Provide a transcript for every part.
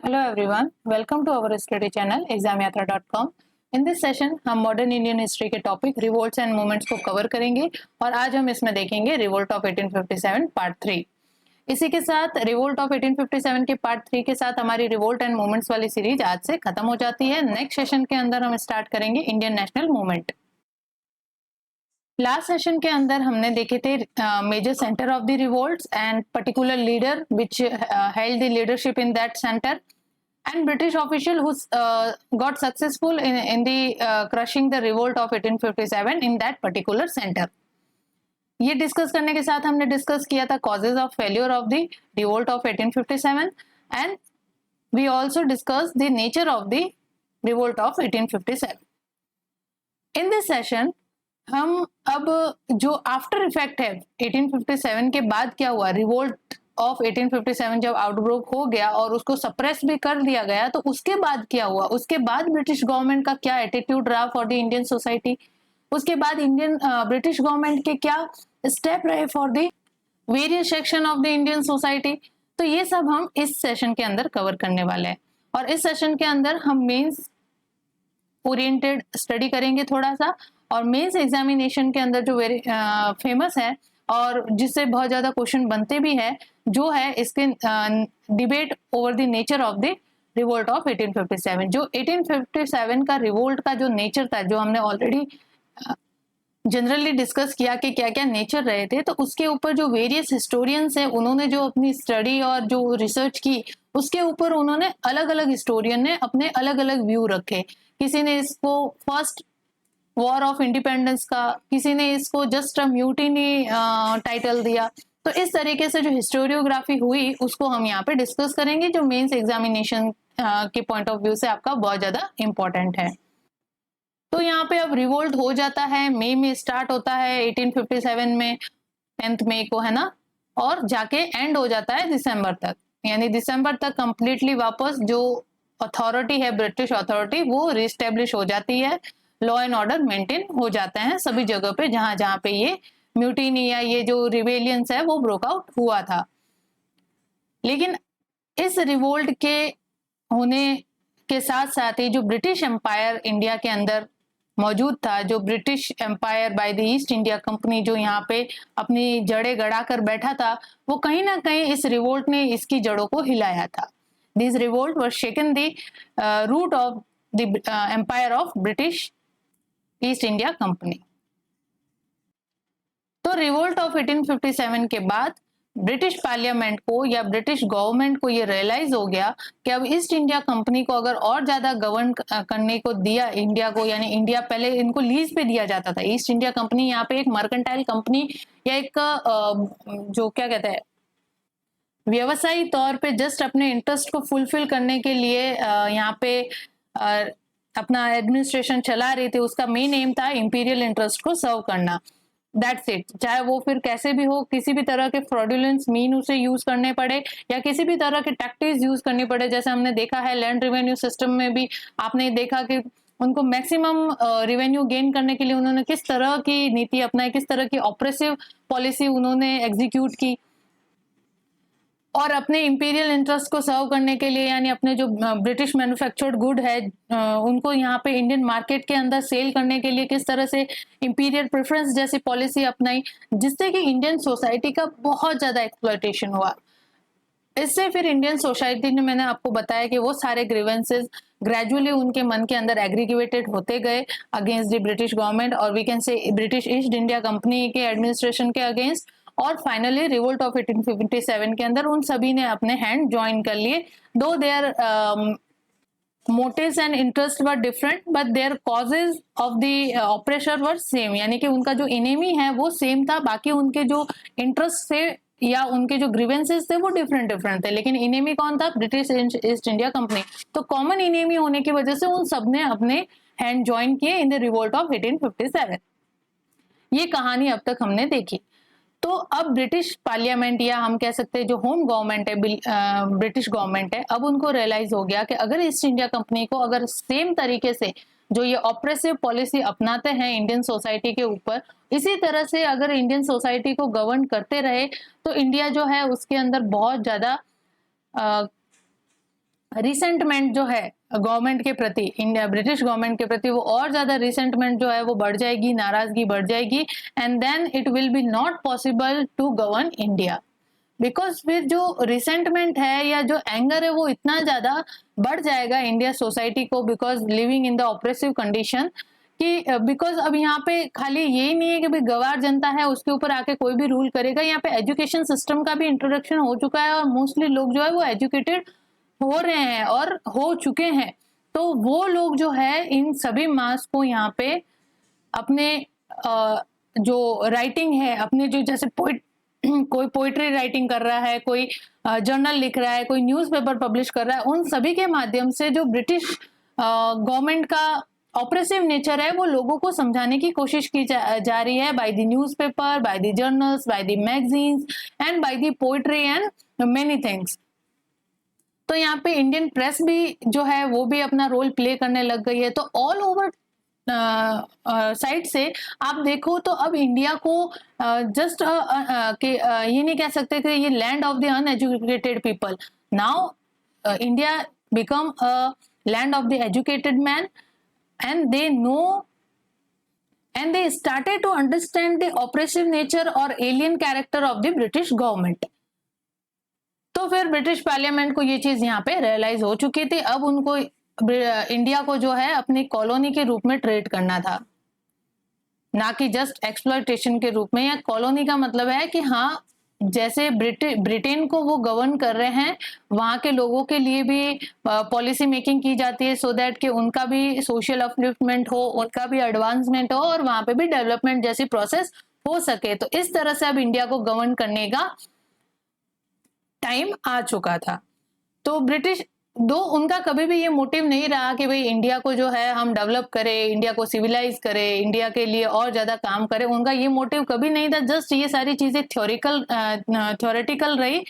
Hello everyone, welcome to our study channel examyatra.com. In this session हम modern Indian history के topic revolts and movements को cover करेंगे और आज हम इसमें देखेंगे रिवोल्ट ऑफ 1857 पार्ट 3। इसी के साथ रिवोल्ट ऑफ 1857 के पार्ट 3 के साथ हमारी रिवोल्ट एंड मूवमेंट्स वाली सीरीज आज से खत्म हो जाती है। नेक्स्ट सेशन के अंदर हम स्टार्ट करेंगे Indian national movement. Last session के अंदर हमने देखे थे major centre of the revolts and particular leader which held the leadership in that centre and British official who got successful in the crushing the revolt of 1857 in that particular center. ये discuss करने के साथ हमने discuss किया था causes of failure of the revolt of 1857 and we also discussed the nature of the revolt of 1857. In this session हम अब जो आफ्टर इफेक्ट है 1857 के बाद क्या हुआ, रिवोल्ट ऑफ 1857 जब आउटब्रेक हो गया और उसको सप्रेस भी कर दिया गया तो उसके बाद क्या हुआ, उसके बाद ब्रिटिश गवर्नमेंट का क्या एटीट्यूड रहा फॉर द इंडियन सोसाइटी, उसके बाद इंडियन ब्रिटिश गवर्नमेंट के क्या स्टेप रहे for the various section of the Indian society. तो ये सब हम इस सेशन के अंदर कवर करने वाले हैं और इस सेशन के अंदर हम मेंस ओरिएंटेड स्टडी करेंगे थोड़ा सा, और मेंस एग्जामिनेशन के अंदर जो वेरी फेमस है और जिससे बहुत ज्यादा क्वेश्चन बनते भी है जो है इसके debate over the nature of the revolt of 1857। जो 1857 का रिवोल्ट का जो नेचर था, जो हमने ऑलरेडी जनरली डिस्कस किया कि क्या क्या नेचर रहे थे, तो उसके ऊपर जो वेरियस हिस्टोरियंस हैं उन्होंने जो अपनी स्टडी और जो रिसर्च की उसके ऊपर उन्होंने अलग अलग हिस्टोरियन ने अपने अलग अलग व्यू रखे। किसी ने इसको फर्स्ट वॉर ऑफ इंडिपेंडेंस का, किसी ने इसको जस्ट अ म्यूटिनी टाइटल दिया। तो इस तरीके से जो हिस्टोरियोग्राफी हुई उसको हम यहाँ पे डिस्कस करेंगे जो मेंस एग्जामिनेशन के पॉइंट ऑफ व्यू से आपका बहुत ज्यादा इंपॉर्टेंट है। तो यहाँ पे अब रिवोल्ट हो जाता है, मई में स्टार्ट होता है 1857 में 10 मई को, है ना, और जाके एंड हो जाता है दिसंबर तक, यानी दिसंबर तक कंप्लीटली वापस जो अथॉरिटी है ब्रिटिश अथॉरिटी वो रिस्टेब्लिश हो जाती है, लॉ एंड ऑर्डर मेंटेन हो जाता है सभी जगह पे जहां जहां पे ये म्यूटिनी या ये जो रिवेलियंस है वो ब्रोक आउट हुआ था। लेकिन इस रिवोल्ट के होने के साथ साथ ही जो ब्रिटिश एम्पायर इंडिया के अंदर मौजूद था, जो British empire by the East India company जो यहाँ पे अपनी जड़ें गड़ा कर बैठा था, वो कहीं ना कहीं इस रिवोल्ट ने इसकी जड़ों को हिलाया था। This revolt was shaken the root of the empire of British East India company. तो रिवोल्ट ऑफ 1857 के बाद ब्रिटिश पार्लियामेंट को या ब्रिटिश गवर्नमेंट को ये रियलाइज हो गया कि अब ईस्ट इंडिया कंपनी को अगर और ज्यादा गवर्न करने को दिया इंडिया को, यानी इंडिया पहले इनको लीज पे दिया जाता था, ईस्ट इंडिया कंपनी यहाँ पे एक मर्केंटाइल कंपनी या एक जो क्या कहते हैं व्यवसायी तौर पे जस्ट अपने इंटरेस्ट को फुलफिल करने के लिए यहाँ पे अपना एडमिनिस्ट्रेशन चला रही थी। उसका मेन एम था इंपीरियल इंटरेस्ट को सर्व करना, दैट्स इट। चाहे वो फिर कैसे भी हो, किसी भी तरह के फ्रॉडुलेंस मीन उसे यूज करने पड़े या किसी भी तरह के टैक्टिक्स यूज करनी पड़े, जैसे हमने देखा है लैंड रेवेन्यू सिस्टम में भी आपने देखा कि उनको मैक्सिमम रेवेन्यू गेन करने के लिए उन्होंने किस तरह की नीति अपनाई, किस तरह की ऑपरेसिव पॉलिसी उन्होंने एग्जीक्यूट की, और अपने इंपीरियल इंटरेस्ट को सर्व करने के लिए यानी अपने जो ब्रिटिश मैन्युफैक्चर्ड गुड है उनको यहाँ पे इंडियन मार्केट के अंदर सेल करने के लिए किस तरह से इंपीरियल प्रेफरेंस जैसी पॉलिसी अपनाई, जिससे कि इंडियन सोसाइटी का बहुत ज्यादा एक्सप्लॉयटेशन हुआ। इससे फिर इंडियन सोसाइटी ने, मैंने आपको बताया कि वो सारे ग्रीवेंसेस ग्रेजुअली उनके मन के अंदर एग्रीगेटेड होते गए अगेंस्ट द ब्रिटिश गवर्नमेंट और we can say British East India company के एडमिनिस्ट्रेशन के अगेंस्ट, और फाइनली रिवोल्ट ऑफ 1857 के अंदर उन सभी ने अपने हैंड ज्वाइन कर लिए। Though their motives and interest were different but their causes of the operation were same, यानी कि उनका जो इनेमी है वो सेम था, बाकी उनके जो इंटरेस्ट थे या उनके जो ग्रीवेंसेस थे वो डिफरेंट थे, लेकिन इनेमी कौन था? British East India company. तो कॉमन इनेमी होने की वजह से उन सब ने अपने हैंड ज्वाइन किए इन द रिवोल्ट ऑफ 1857। ये कहानी अब तक हमने देखी। तो अब ब्रिटिश पार्लियामेंट या हम कह सकते हैं जो होम गवर्नमेंट है ब्रिटिश गवर्नमेंट है, अब उनको रियलाइज हो गया कि अगर ईस्ट इंडिया कंपनी को अगर सेम तरीके से जो ये ऑपरेसिव पॉलिसी अपनाते हैं इंडियन सोसाइटी के ऊपर, इसी तरह से अगर इंडियन सोसाइटी को गवर्न करते रहे तो इंडिया जो है उसके अंदर बहुत ज्यादा रिसेंटमेंट जो है गवर्नमेंट के प्रति, इंडिया ब्रिटिश गवर्नमेंट के प्रति, वो और ज्यादा रिसेंटमेंट जो है वो बढ़ जाएगी, नाराजगी बढ़ जाएगी, and then it will be not possible to govern India. Because फिर जो रिसेंटमेंट है या जो एंगर है वो इतना ज्यादा बढ़ जाएगा इंडिया सोसाइटी को, because living in the oppressive condition, कि बिकॉज अब यहाँ पे खाली यही नहीं है कि भाई गवार जनता है उसके ऊपर आके कोई भी रूल करेगा, यहाँ पे एजुकेशन सिस्टम का भी इंट्रोडक्शन हो चुका है और मोस्टली लोग जो है वो एजुकेटेड हो रहे हैं और हो चुके हैं। तो वो लोग जो है इन सभी मास को यहाँ पे अपने जो राइटिंग है, अपने जो जैसे कोई पोइट्री राइटिंग कर रहा है, कोई जर्नल लिख रहा है, कोई न्यूज़पेपर पब्लिश कर रहा है, उन सभी के माध्यम से जो ब्रिटिश गवर्नमेंट का ऑपरेसिव नेचर है वो लोगों को समझाने की कोशिश की जा रही है, by the newspaper, by the journals, by the magazines and by the poetry and many things. तो यहाँ पे इंडियन प्रेस भी जो है वो भी अपना रोल प्ले करने लग गई है। तो ऑल ओवर साइड से आप देखो तो अब इंडिया को जस्ट ये नहीं कह सकते कि ये land of the uneducated people, now India become a land of the educated man, and they know and they started to understand the oppressive nature or alien character of the British government। तो फिर British parliament को ये चीज यहाँ पे realise हो चुकी थी। अब उनको इंडिया को जो है अपनी कॉलोनी के रूप में ट्रीट करना था, ना कि जस्ट एक्सप्लॉयटेशन के रूप में। या कॉलोनी का मतलब है कि हाँ, जैसे ब्रिटेन को वो गवर्न कर रहे हैं, वहां के लोगों के लिए भी पॉलिसी मेकिंग की जाती है सो दैट कि उनका भी सोशल अपलिफ्टमेंट हो, उनका भी एडवांसमेंट हो और वहां पे भी डेवलपमेंट जैसी प्रोसेस हो सके। तो इस तरह से अब इंडिया को गवर्न करने का टाइम आ चुका था। तो ब्रिटिश दो उनका कभी भी ये मोटिव नहीं रहा कि भाई इंडिया को जो है हम डेवलप करें, इंडिया को सिविलाइज करें, इंडिया के लिए और ज्यादा काम करें, उनका ये मोटिव कभी नहीं था। जस्ट ये सारी चीजें थ्योरेटिकल रही,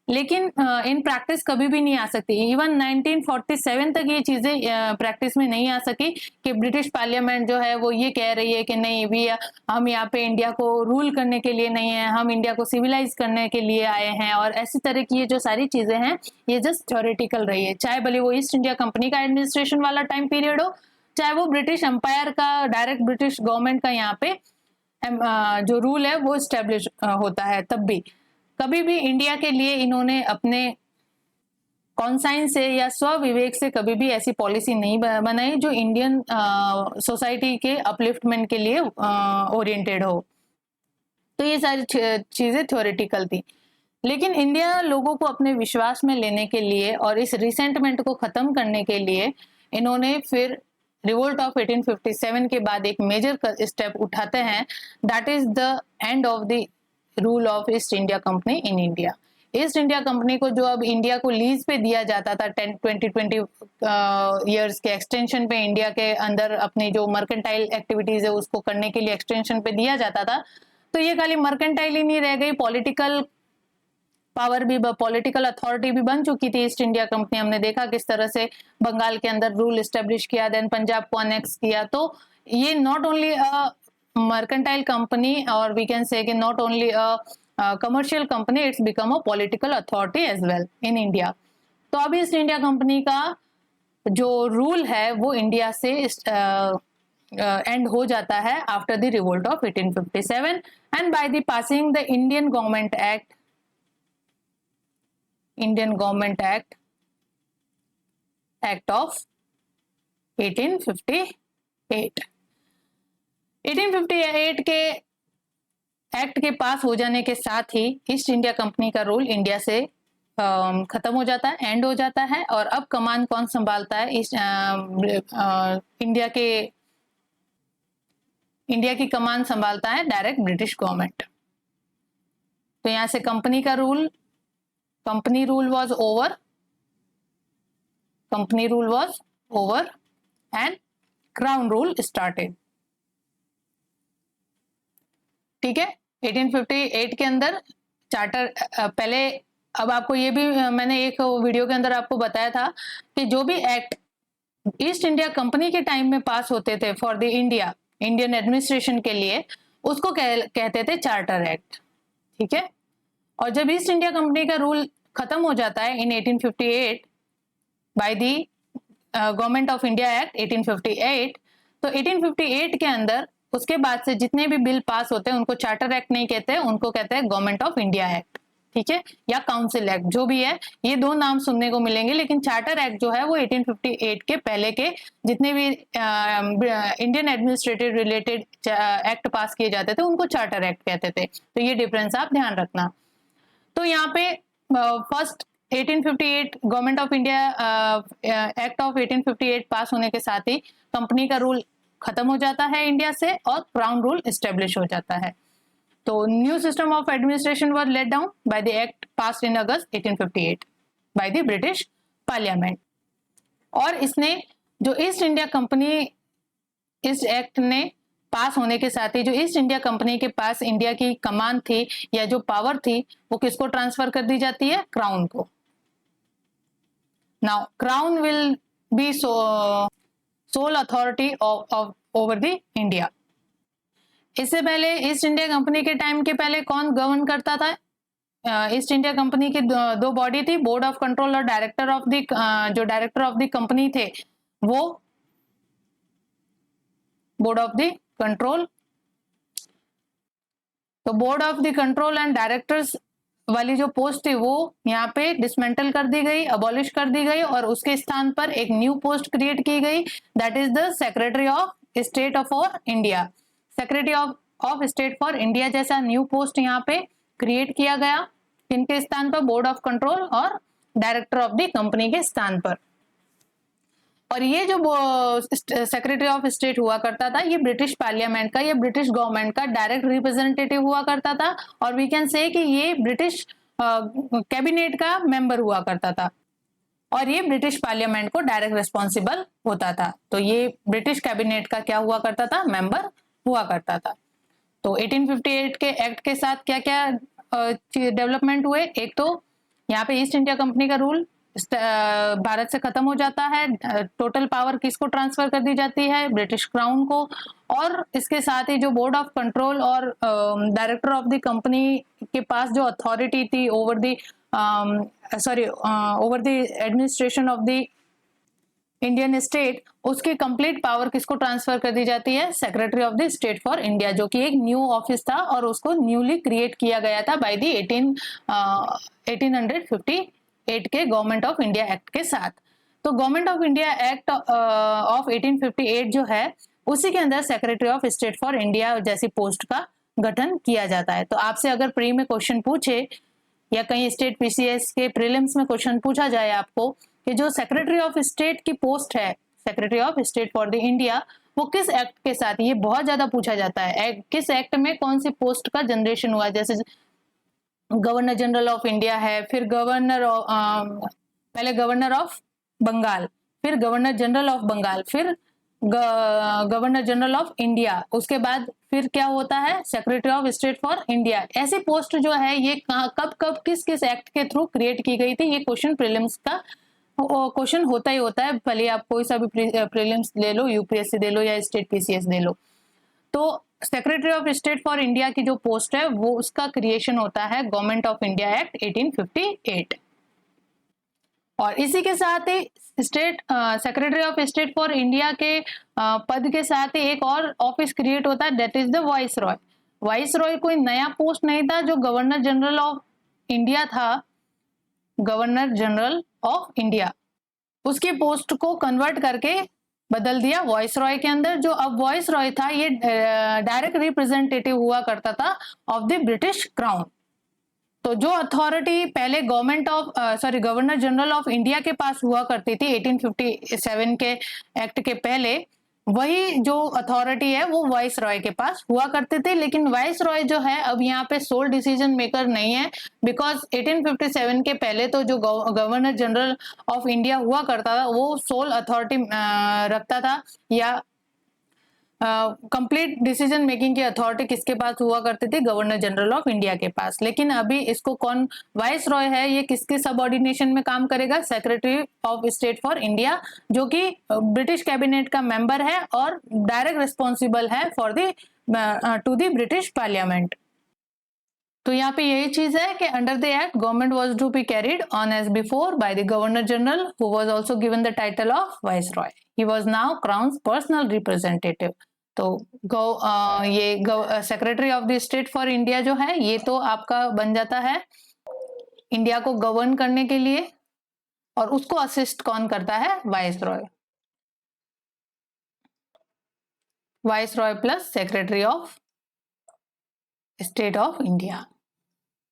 लेकिन इन प्रैक्टिस कभी भी नहीं आ सकती। इवन 1947 तक ये चीजें प्रैक्टिस में नहीं आ सकी कि ब्रिटिश पार्लियामेंट जो है वो ये कह रही है कि नहीं भी हम यहाँ पे इंडिया को रूल करने के लिए नहीं है, हम इंडिया को सिविलाइज करने के लिए आए हैं। और ऐसी तरह की ये जो सारी चीजें हैं ये जस्ट थ्योरेटिकल रही है, चाहे भले वो ईस्ट इंडिया कंपनी का एडमिनिस्ट्रेशन वाला टाइम पीरियड हो, चाहे वो ब्रिटिश एम्पायर का डायरेक्ट ब्रिटिश गवर्नमेंट का यहाँ पे जो रूल है वो स्टेब्लिश होता है। तब भी कभी भी इंडिया के लिए इन्होंने अपने कॉन्साइंस से या स्वविवेक से कभी भी ऐसी पॉलिसी नहीं बनाई जो इंडियन सोसाइटी के अपलिफ्टमेंट के लिए ओरिएंटेड हो। तो ये सारी चीजें थ्योरेटिकल थी। लेकिन इंडिया लोगों को अपने विश्वास में लेने के लिए और इस रिसेंटमेंट को खत्म करने के लिए इन्होंने फिर रिवोल्ट ऑफ 1857 के बाद एक मेजर स्टेप उठाते हैं, that is the end of the rule of east India company in India. East India company को जो अब इंडिया को लीज पे दिया जाता था 20 इयर्स के एक्सटेंशन पे, इंडिया के अंदर अपनी जो मर्केंटाइल एक्टिविटीज है उसको करने के लिए एक्सटेंशन पे दिया जाता था। तो ये खाली मर्केंटाइल ही नहीं रह गई, पॉलिटिकल पावर भी, पॉलिटिकल अथॉरिटी भी बन चुकी थी ईस्ट इंडिया कंपनी। हमने देखा किस तरह से बंगाल के अंदर रूल एस्टेब्लिश किया, देन पंजाब को अनेक्स किया। तो ये not only a mercantile company, or we can say कि not only a commercial company, it's become a political authority as well in India। तो अब ईस्ट इंडिया कंपनी का जो रूल है वो इंडिया से एंड हो जाता है after the revolt of 1857 and by the passing the Indian government act of 1858। 1858 के एक्ट के पास हो जाने के साथ ही ईस्ट इंडिया कंपनी का रूल इंडिया से खत्म हो जाता है, एंड हो जाता है। और अब कमान कौन संभालता है? इंडिया की कमान संभालता है डायरेक्ट ब्रिटिश गवर्नमेंट। तो यहां से company rule was over and crown rule started. ठीक है, 1858 के अंदर चार्टर पहले, अब आपको ये भी मैंने एक वीडियो के अंदर आपको बताया था कि जो भी एक्ट ईस्ट इंडिया कंपनी के टाइम में पास होते थे फॉर द इंडियन एडमिनिस्ट्रेशन के लिए, उसको कहते थे चार्टर एक्ट। ठीक है, और जब ईस्ट इंडिया कंपनी का रूल खत्म हो जाता है इन 1858, by the government of India act 1858। तो 1858 के अंदर उसके बाद से जितने भी बिल पास होते हैं उनको चार्टर एक्ट नहीं कहते, उनको कहते हैं गवर्नमेंट ऑफ इंडिया एक्ट, ठीक है, या काउंसिल एक्ट, जो भी है, ये दो नाम सुनने को मिलेंगे। लेकिन चार्टर एक्ट जो है वो 1858 के पहले के जितने भी इंडियन एडमिनिस्ट्रेटिव रिलेटेड एक्ट पास किए जाते थे उनको चार्टर एक्ट कहते थे। तो ये डिफरेंस आप ध्यान रखना। तो यहाँ पे first 1858 government of India act of 1858 पास होने के साथ ही कंपनी का रूल खत्म हो जाता है इंडिया से और क्राउन रूल एस्टेब्लिश हो जाता है। तो new system of administration was laid down by the act passed in August 1858 by the British parliament. और इसने जो ईस्ट इंडिया कंपनी, इस एक्ट ने पास होने के साथ ही जो ईस्ट इंडिया कंपनी के पास इंडिया की कमान थी या जो पावर थी वो किसको ट्रांसफर कर दी जाती है? क्राउन को। Now crown will be soul authority over the India. इससे पहले ईस्ट इंडिया कंपनी के टाइम के पहले कौन गवर्न करता था? ईस्ट इंडिया कंपनी की दो बॉडी थी, बोर्ड ऑफ कंट्रोल और डायरेक्टर ऑफ द, जो डायरेक्टर ऑफ द कंपनी थे वो बोर्ड ऑफ द कंट्रोल। तो board of the control and directors वाली जो पोस्ट थी वो यहाँ पे डिसमेंटल कर दी गई, अबॉलिश कर दी गई और उसके स्थान पर एक न्यू पोस्ट क्रिएट की गई, that is the secretary of state for India. Secretary of state for India जैसा न्यू पोस्ट यहाँ पे क्रिएट किया गया, किनके स्थान पर? बोर्ड ऑफ कंट्रोल और डायरेक्टर ऑफ द कंपनी के स्थान पर। और ये जो सेक्रेटरी ऑफ स्टेट हुआ करता था ये ब्रिटिश पार्लियामेंट का, ये ब्रिटिश गवर्नमेंट का डायरेक्ट रिप्रेजेंटेटिव हुआ करता था और वी कैन से कि ये ब्रिटिश कैबिनेट का मेंबर हुआ करता था और ये ब्रिटिश पार्लियामेंट को डायरेक्ट रिस्पॉन्सिबल होता था। तो ये ब्रिटिश कैबिनेट का क्या हुआ करता था? मेंबर हुआ करता था। तो 1858 के एक्ट के साथ क्या क्या डेवलपमेंट हुए? एक तो यहाँ पे ईस्ट इंडिया कंपनी का रूल भारत से खत्म हो जाता है, टोटल पावर किसको ट्रांसफर कर दी जाती है? ब्रिटिश क्राउन को। और इसके साथ ही जो बोर्ड ऑफ कंट्रोल और डायरेक्टर ऑफ द कंपनी के पास जो अथॉरिटी थी over the over the administration of the Indian state, उसकी कंप्लीट पावर किसको ट्रांसफर कर दी जाती है? Secretary of the state for India, जो कि एक न्यू ऑफिस था और उसको न्यूली क्रिएट किया गया था बाय द 1858 के गवर्नमेंट ऑफ इंडिया एक्ट के साथ। तो government of India act of 1858 जो है उसी के अंदर secretary of state for India जैसी पोस्ट का गठन किया जाता है। तो आपसे अगर प्री में क्वेश्चन पूछे या कहीं स्टेट पीसीएस के प्रीलिम्स में क्वेश्चन पूछा जाए आपको कि जो सेक्रेटरी ऑफ स्टेट की पोस्ट है, secretary of state for the India, वो किस एक्ट के साथ, ये बहुत ज्यादा पूछा जाता है, किस एक्ट में कौन सी पोस्ट का जनरेशन हुआ? जैसे गवर्नर जनरल ऑफ इंडिया है, फिर पहले गवर्नर ऑफ बंगाल, फिर गवर्नर जनरल ऑफ बंगाल, फिर गवर्नर जनरल ऑफ इंडिया, उसके बाद फिर क्या होता है? Secretary of state for India. ऐसी पोस्ट जो है ये कब कब किस किस एक्ट के थ्रू क्रिएट की गई थी? ये क्वेश्चन प्रीलिम्स का क्वेश्चन होता ही होता है, भले आप कोई सा भी प्रीलिम्स ले लो, यूपीएससी दे लो या स्टेट पीसीएस दे लो। तो secretary of state for India की जो पोस्ट है वो उसका क्रिएशन होता है गवर्नमेंट ऑफ इंडिया एक्ट 1858। और इसी के साथ ही state secretary of state for India के पद के साथ ही एक और ऑफिस क्रिएट होता है, that is the vice Roy. Vice Roy कोई नया पोस्ट नहीं था, जो गवर्नर जनरल ऑफ इंडिया था, गवर्नर जनरल ऑफ इंडिया, उसकी पोस्ट को कन्वर्ट करके बदल दिया वॉइस रॉय के अंदर। जो अब वॉइस रॉय था ये डायरेक्ट रिप्रेजेंटेटिव हुआ करता था ऑफ द ब्रिटिश क्राउन। तो जो अथॉरिटी पहले गवर्नर जनरल ऑफ इंडिया के पास हुआ करती थी 1857 के एक्ट के पहले, वही जो अथॉरिटी है वो वाइस रॉय के पास हुआ करते थे। लेकिन वाइस रॉय जो है अब यहाँ पे सोल डिसीजन मेकर नहीं है, बिकॉज 1857 के पहले तो जो गवर्नर जनरल ऑफ इंडिया हुआ करता था वो सोल अथॉरिटी रखता था, या कंप्लीट डिसीजन मेकिंग की अथॉरिटी किसके पास हुआ करती थी? गवर्नर जनरल ऑफ इंडिया के पास। लेकिन अभी इसको कौन वाइस रॉय है, ये किसके सबऑर्डिनेशन में काम करेगा? Secretary of state for India, जो कि ब्रिटिश कैबिनेट का मेंबर है और डायरेक्ट रिस्पॉन्सिबल है for the to the British parliament. तो यहाँ पे यही चीज है कि under the act government was to be carried on as before by the governor general who was also given the title of viceroy. He was now crown's personal representative. तो ये secretary of the state for India जो है ये तो आपका बन जाता है इंडिया को गवर्न करने के लिए, और उसको असिस्ट कौन करता है? Viceroy. Viceroy plus secretary of state of India.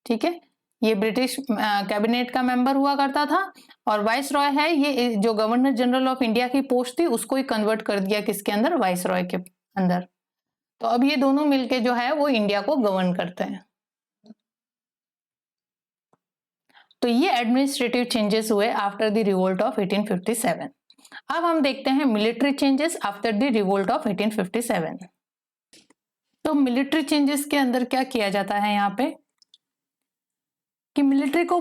ठीक है, ये ब्रिटिश कैबिनेट का मेंबर हुआ करता था, और वाइसरॉय है ये जो गवर्नर जनरल ऑफ इंडिया की पोस्ट थी उसको ही कन्वर्ट कर दिया किसके अंदर? वाइसरॉय के अंदर। तो अब ये दोनों मिलके जो है वो इंडिया को गवर्न करते हैं। तो ये एडमिनिस्ट्रेटिव चेंजेस हुए आफ्टर द रिवोल्ट ऑफ 1857। अब हम देखते हैं military changes after the revolt of 1857। तो मिलिट्री चेंजेस के अंदर क्या किया जाता है यहाँ पे कि मिलिट्री को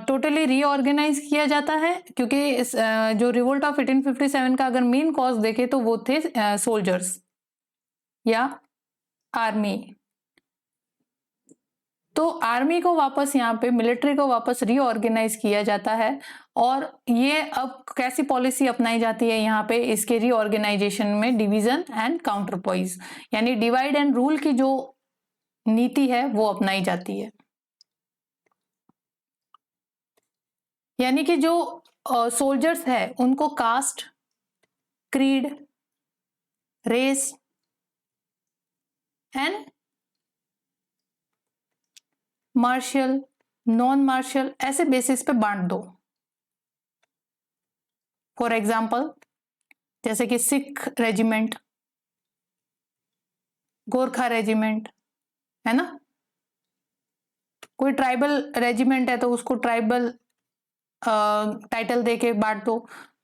टोटली रीऑर्गेनाइज किया जाता है, क्योंकि इस जो रिवोल्ट ऑफ 1857 का अगर मेन कॉज देखे तो वो थे सोल्जर्स या आर्मी। तो आर्मी को वापस यहाँ पे मिलिट्री को वापस रीऑर्गेनाइज किया जाता है, और ये अब कैसी पॉलिसी अपनाई जाती है यहाँ पे इसके रीऑर्गेनाइजेशन में? डिवीजन एंड काउंटरपॉइज, यानी डिवाइड एंड रूल की जो नीति है वो अपनाई जाती है। यानी कि जो सोल्जर्स है उनको caste, creed, race and martial, non martial ऐसे बेसिस पे बांट दो। फॉर एग्जाम्पल जैसे कि सिख रेजिमेंट, गोरखा रेजिमेंट, है ना। कोई ट्राइबल रेजिमेंट है तो उसको ट्राइबल टाइटल देके बांट दो।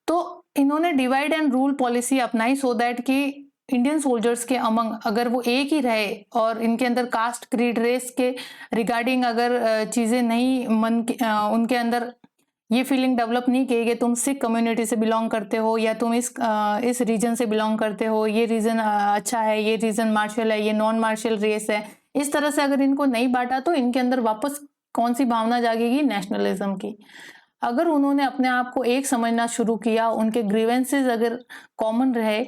तो इन्होंने डिवाइड एंड रूल पॉलिसी अपनाई सो दैट कि इंडियन सोल्जर्स के अमंग अगर वो एक ही रहे और इनके अंदर कास्ट, क्रीड, रेस के रिगार्डिंग अगर चीजें नहीं उनके अंदर ये फीलिंग डेवलप नहीं की कि तुम सिख कम्युनिटी से बिलोंग करते हो या तुम इस रीजन से बिलोंग करते हो, ये रीजन अच्छा है, ये रीजन मार्शल है, ये नॉन मार्शल रेस है, इस तरह से अगर इनको नहीं बांटा तो इनके अंदर वापस कौन सी भावना जागेगी? नेशनलिज्म की। अगर उन्होंने अपने आप को एक समझना शुरू किया, उनके ग्रीवेंसेस अगर कॉमन रहे,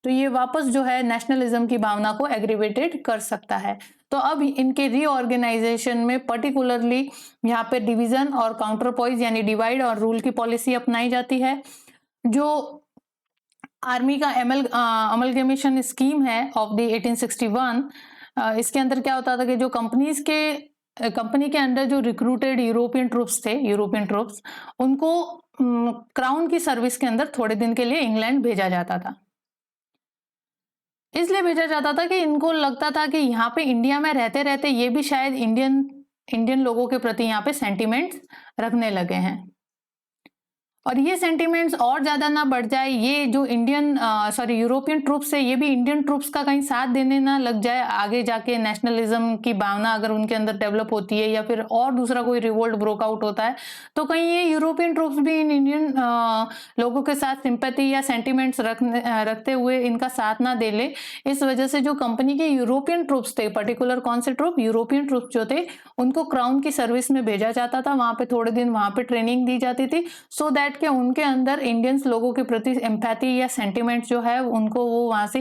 तो ये वापस जो है नेशनलिज्म की भावना को एग्रीवेटेड कर सकता है। तो अब इनके रीऑर्गेनाइजेशन में पर्टिकुलरली यहाँ पे डिवीजन और काउंटरपॉइज यानी डिवाइड और रूल की पॉलिसी अपनाई जाती है। जो आर्मी का अमलगेमेशन स्कीम है ऑफ द 1861, इसके अंदर क्या होता था कि जो कंपनी के अंदर जो रिक्रूटेड यूरोपियन ट्रूप्स उनको क्राउन की सर्विस के अंदर थोड़े दिन के लिए इंग्लैंड भेजा जाता था। इसलिए भेजा जाता था कि इनको लगता था कि यहाँ पे इंडिया में रहते रहते ये भी शायद इंडियन लोगों के प्रति यहाँ पे सेंटिमेंट्स रखने लगे हैं, और ये सेंटिमेंट्स और ज्यादा ना बढ़ जाए, ये जो यूरोपियन ट्रूप्स है ये भी इंडियन ट्रूप्स का कहीं साथ देने ना लग जाए, आगे जाके नेशनलिज्म की भावना अगर उनके अंदर डेवलप होती है या फिर और दूसरा कोई रिवोल्ट ब्रोकआउट होता है तो कहीं ये यूरोपियन ट्रूप्स भी इन इंडियन लोगों के साथ सिंपैथी या सेंटिमेंट्स रखते हुए इनका साथ ना दे ले। इस वजह से जो कंपनी के यूरोपियन ट्रूप्स थे, पर्टिकुलर कौन से ट्रूप? यूरोपियन ट्रूप्स जो थे उनको क्राउन की सर्विस में भेजा जाता था, वहां पे थोड़े दिन वहां पे ट्रेनिंग दी जाती थी, सो दैट कि उनके अंदर इंडियंस लोगों के प्रति एम्पैथी या सेंटिमेंट जो है उनको वो वहां से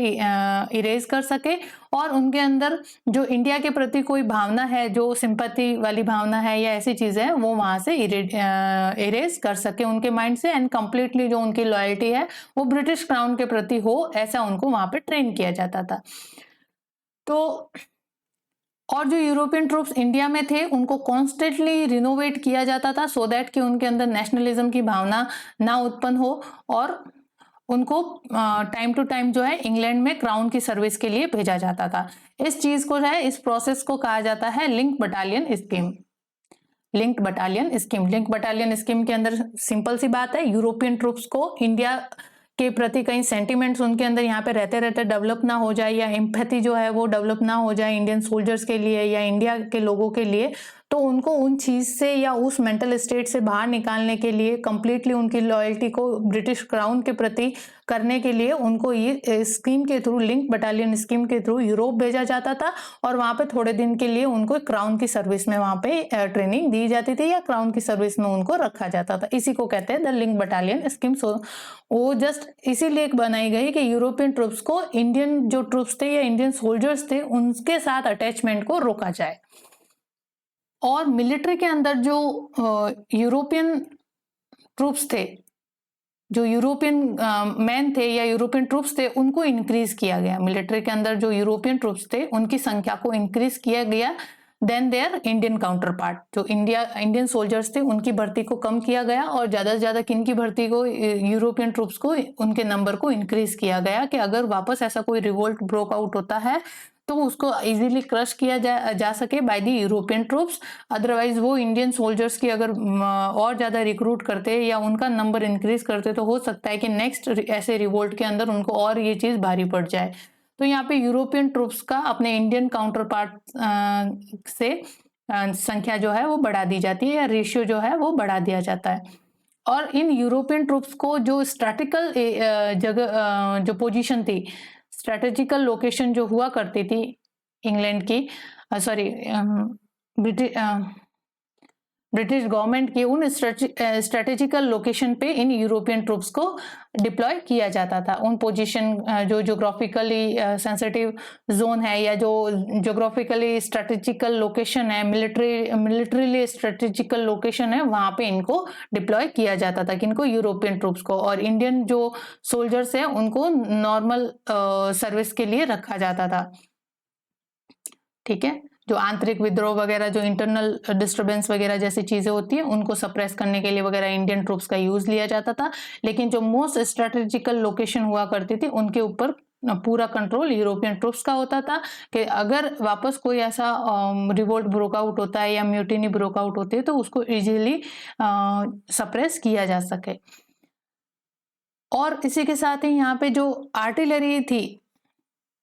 इरेज कर सके, और उनके अंदर जो इंडिया के प्रति कोई भावना है, जो सिंपैथी वाली भावना है या ऐसी चीजें है वो वहां से इरेज कर सके उनके माइंड से, एंड कंप्लीटली जो उनकी लॉयल्टी है वो ब्रिटिश क्राउन के प्रति हो, ऐसा उनको वहां पे ट्रेन किया जाता था। तो और जो यूरोपियन ट्रूप्स इंडिया में थे उनको कॉन्स्टेंटली रिनोवेट किया जाता था सो दैट कि उनके अंदर नेशनलिज्म की भावना ना उत्पन्न हो, और उनको टाइम टू टाइम जो है इंग्लैंड में क्राउन की सर्विस के लिए भेजा जाता था। इस चीज को है, इस प्रोसेस को कहा जाता है link battalion scheme. Link battalion scheme के अंदर सिंपल सी बात है, यूरोपियन ट्रूप्स को इंडिया के प्रति कहीं सेंटिमेंट्स उनके अंदर यहाँ पे रहते रहते डेवलप ना हो जाए, या एम्पैथी जो है वो डेवलप ना हो जाए इंडियन सोल्जर्स के लिए या इंडिया के लोगों के लिए, तो उनको उन चीज़ से या उस मेंटल स्टेट से बाहर निकालने के लिए, कंप्लीटली उनकी लॉयल्टी को ब्रिटिश क्राउन के प्रति करने के लिए उनको ये स्कीम के थ्रू, लिंक बटालियन स्कीम के थ्रू यूरोप भेजा जाता था और वहाँ पे थोड़े दिन के लिए उनको क्राउन की सर्विस में वहाँ पे ट्रेनिंग दी जाती थी या क्राउन की सर्विस में उनको रखा जाता था। इसी को कहते हैं द लिंक बटालियन स्कीम। सो वो जस्ट इसीलिए बनाई गई कि यूरोपियन ट्रूप्स को इंडियन जो ट्रूप्स थे या इंडियन सोल्जर्स थे उनके साथ अटैचमेंट को रोका जाए। और मिलिट्री के अंदर जो यूरोपियन ट्रूप्स थे, जो यूरोपियन मैन थे या यूरोपियन ट्रूप्स थे, उनको इंक्रीज किया गया। मिलिट्री के अंदर जो यूरोपियन ट्रूप्स थे उनकी संख्या को इंक्रीज किया गया then their Indian counterpart. जो इंडियन सोल्जर्स थे उनकी भर्ती को कम किया गया और ज़्यादा से ज़्यादा किन की भर्ती को, यूरोपियन ट्रूप्स को, उनके नंबर को इंक्रीज किया गया कि अगर वापस ऐसा कोई रिवोल्ट ब्रोक आउट होता है तो उसको इजीली क्रश किया जा सके by the European troops. Otherwise वो इंडियन सोल्जर्स की अगर और ज़्यादा रिक्रूट करते या उनका नंबर इंक्रीज करते तो हो सकता है कि नेक्स्ट ऐसे रिवोल्ट के अंदर उनको और ये चीज़ भारी पड़ जाए। तो यहाँ पे यूरोपियन ट्रूप्स का अपने इंडियन काउंटर पार्ट से संख्या जो है वो बढ़ा दी जाती है या रेशियो जो है वो बढ़ा दिया जाता है। और इन यूरोपियन ट्रूप्स को जो स्ट्रैटेजिकल जगह जो पोजीशन थी, स्ट्रैटेजिकल लोकेशन जो हुआ करती थी इंग्लैंड की, सॉरी ब्रिटिश गवर्नमेंट की, उन स्ट्रेटेजिकल लोकेशन पे इन यूरोपियन ट्रूप्स को डिप्लॉय किया जाता था। उन पोजीशन जो जोग्राफिकली सेंसिटिव जोन है या जो जोग्राफिकली स्ट्रेटेजिकल लोकेशन है, मिलिट्रीली स्ट्रेटेजिकल लोकेशन है, वहाँ पे इनको डिप्लॉय किया जाता था, किनको, यूरोपियन ट्रूप्स को। और इंडियन जो सोल्जर्स हैं उनको नॉर्मल सर्विस के लिए रखा जाता था। ठीक है, जो आंतरिक विद्रोह वगैरह, जो इंटरनल डिस्टर्बेंस वगैरह जैसी चीजें होती हैं उनको सप्रेस करने के लिए वगैरह इंडियन ट्रूप्स का यूज लिया जाता था। लेकिन जो मोस्ट स्ट्रेटेजिकल लोकेशन हुआ करती थी उनके ऊपर पूरा कंट्रोल यूरोपियन ट्रूप्स का होता था कि अगर वापस कोई ऐसा रिवोल्ट ब्रोक आउट होता है या म्यूटिनी ब्रोक आउट होती है तो उसको इजीली सप्रेस किया जा सके। और इसी के साथ ही यहाँ पे जो आर्टिलरी थी,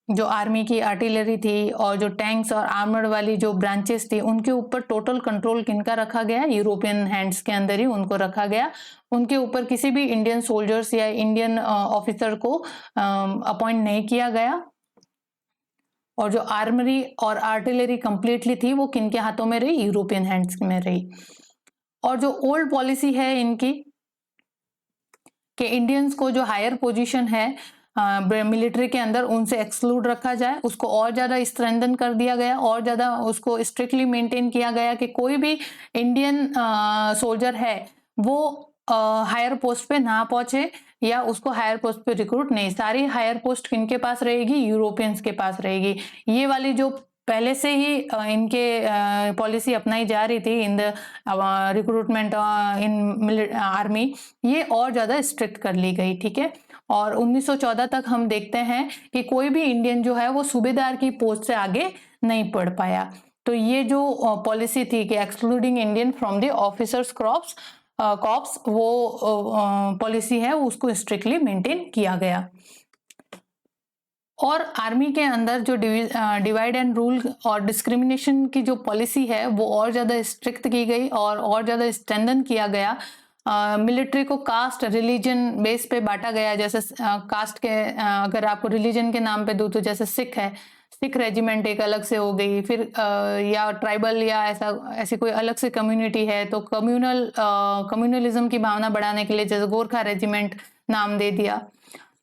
जो आर्मी की आर्टिलरी थी और जो टैंक्स और आर्मर्ड वाली जो ब्रांचेस थी, उनके ऊपर टोटल कंट्रोल किनका रखा गया? यूरोपियन हैंड्स के अंदर ही उनको रखा गया। उनके ऊपर किसी भी इंडियन सोल्जर्स या इंडियन ऑफिसर को अपॉइंट नहीं किया गया। और जो आर्मरी और आर्टिलरी कंप्लीटली थी वो किनके हाथों में रही? यूरोपियन हैंड्स में रही। और जो ओल्ड पॉलिसी है इनकी कि इंडियंस को जो हायर पोजीशन है मिलिट्री के अंदर उनसे एक्सक्लूड रखा जाए, उसको और ज़्यादा स्ट्रेंथन कर दिया गया और ज़्यादा उसको स्ट्रिक्टली मेंटेन किया गया कि कोई भी इंडियन सोल्जर है वो हायर पोस्ट पे ना पहुंचे या उसको हायर पोस्ट पे रिक्रूट नहीं। सारी हायर पोस्ट किनके पास रहेगी? यूरोपियंस के पास रहेगी। ये वाली जो पहले से ही इनके पॉलिसी अपनाई जा रही थी in the recruitment in army, ये और ज़्यादा स्ट्रिक्ट कर ली गई। ठीक है, और 1914 तक हम देखते हैं कि कोई भी इंडियन जो है वो सूबेदार की पोस्ट से आगे नहीं बढ़ पाया। तो ये जो पॉलिसी थी कि excluding Indian from the officers corps, वो पॉलिसी है उसको स्ट्रिक्टली मेंटेन किया गया। और आर्मी के अंदर जो डिवाइड एंड रूल और डिस्क्रिमिनेशन की जो पॉलिसी है वो और ज़्यादा स्ट्रिक्ट की गई और ज़्यादा स्ट्रेंथन किया गया। मिलिट्री को कास्ट रिलीजन बेस पे बांटा गया। जैसे कास्ट के अगर आपको रिलीजन के नाम पे दूं तो जैसे सिख है, सिख रेजिमेंट एक अलग से हो गई। फिर या ट्राइबल या ऐसी कोई अलग से कम्युनिटी है तो कम्युनलिज्म की भावना बढ़ाने के लिए जैसे गोरखा रेजिमेंट नाम दे दिया।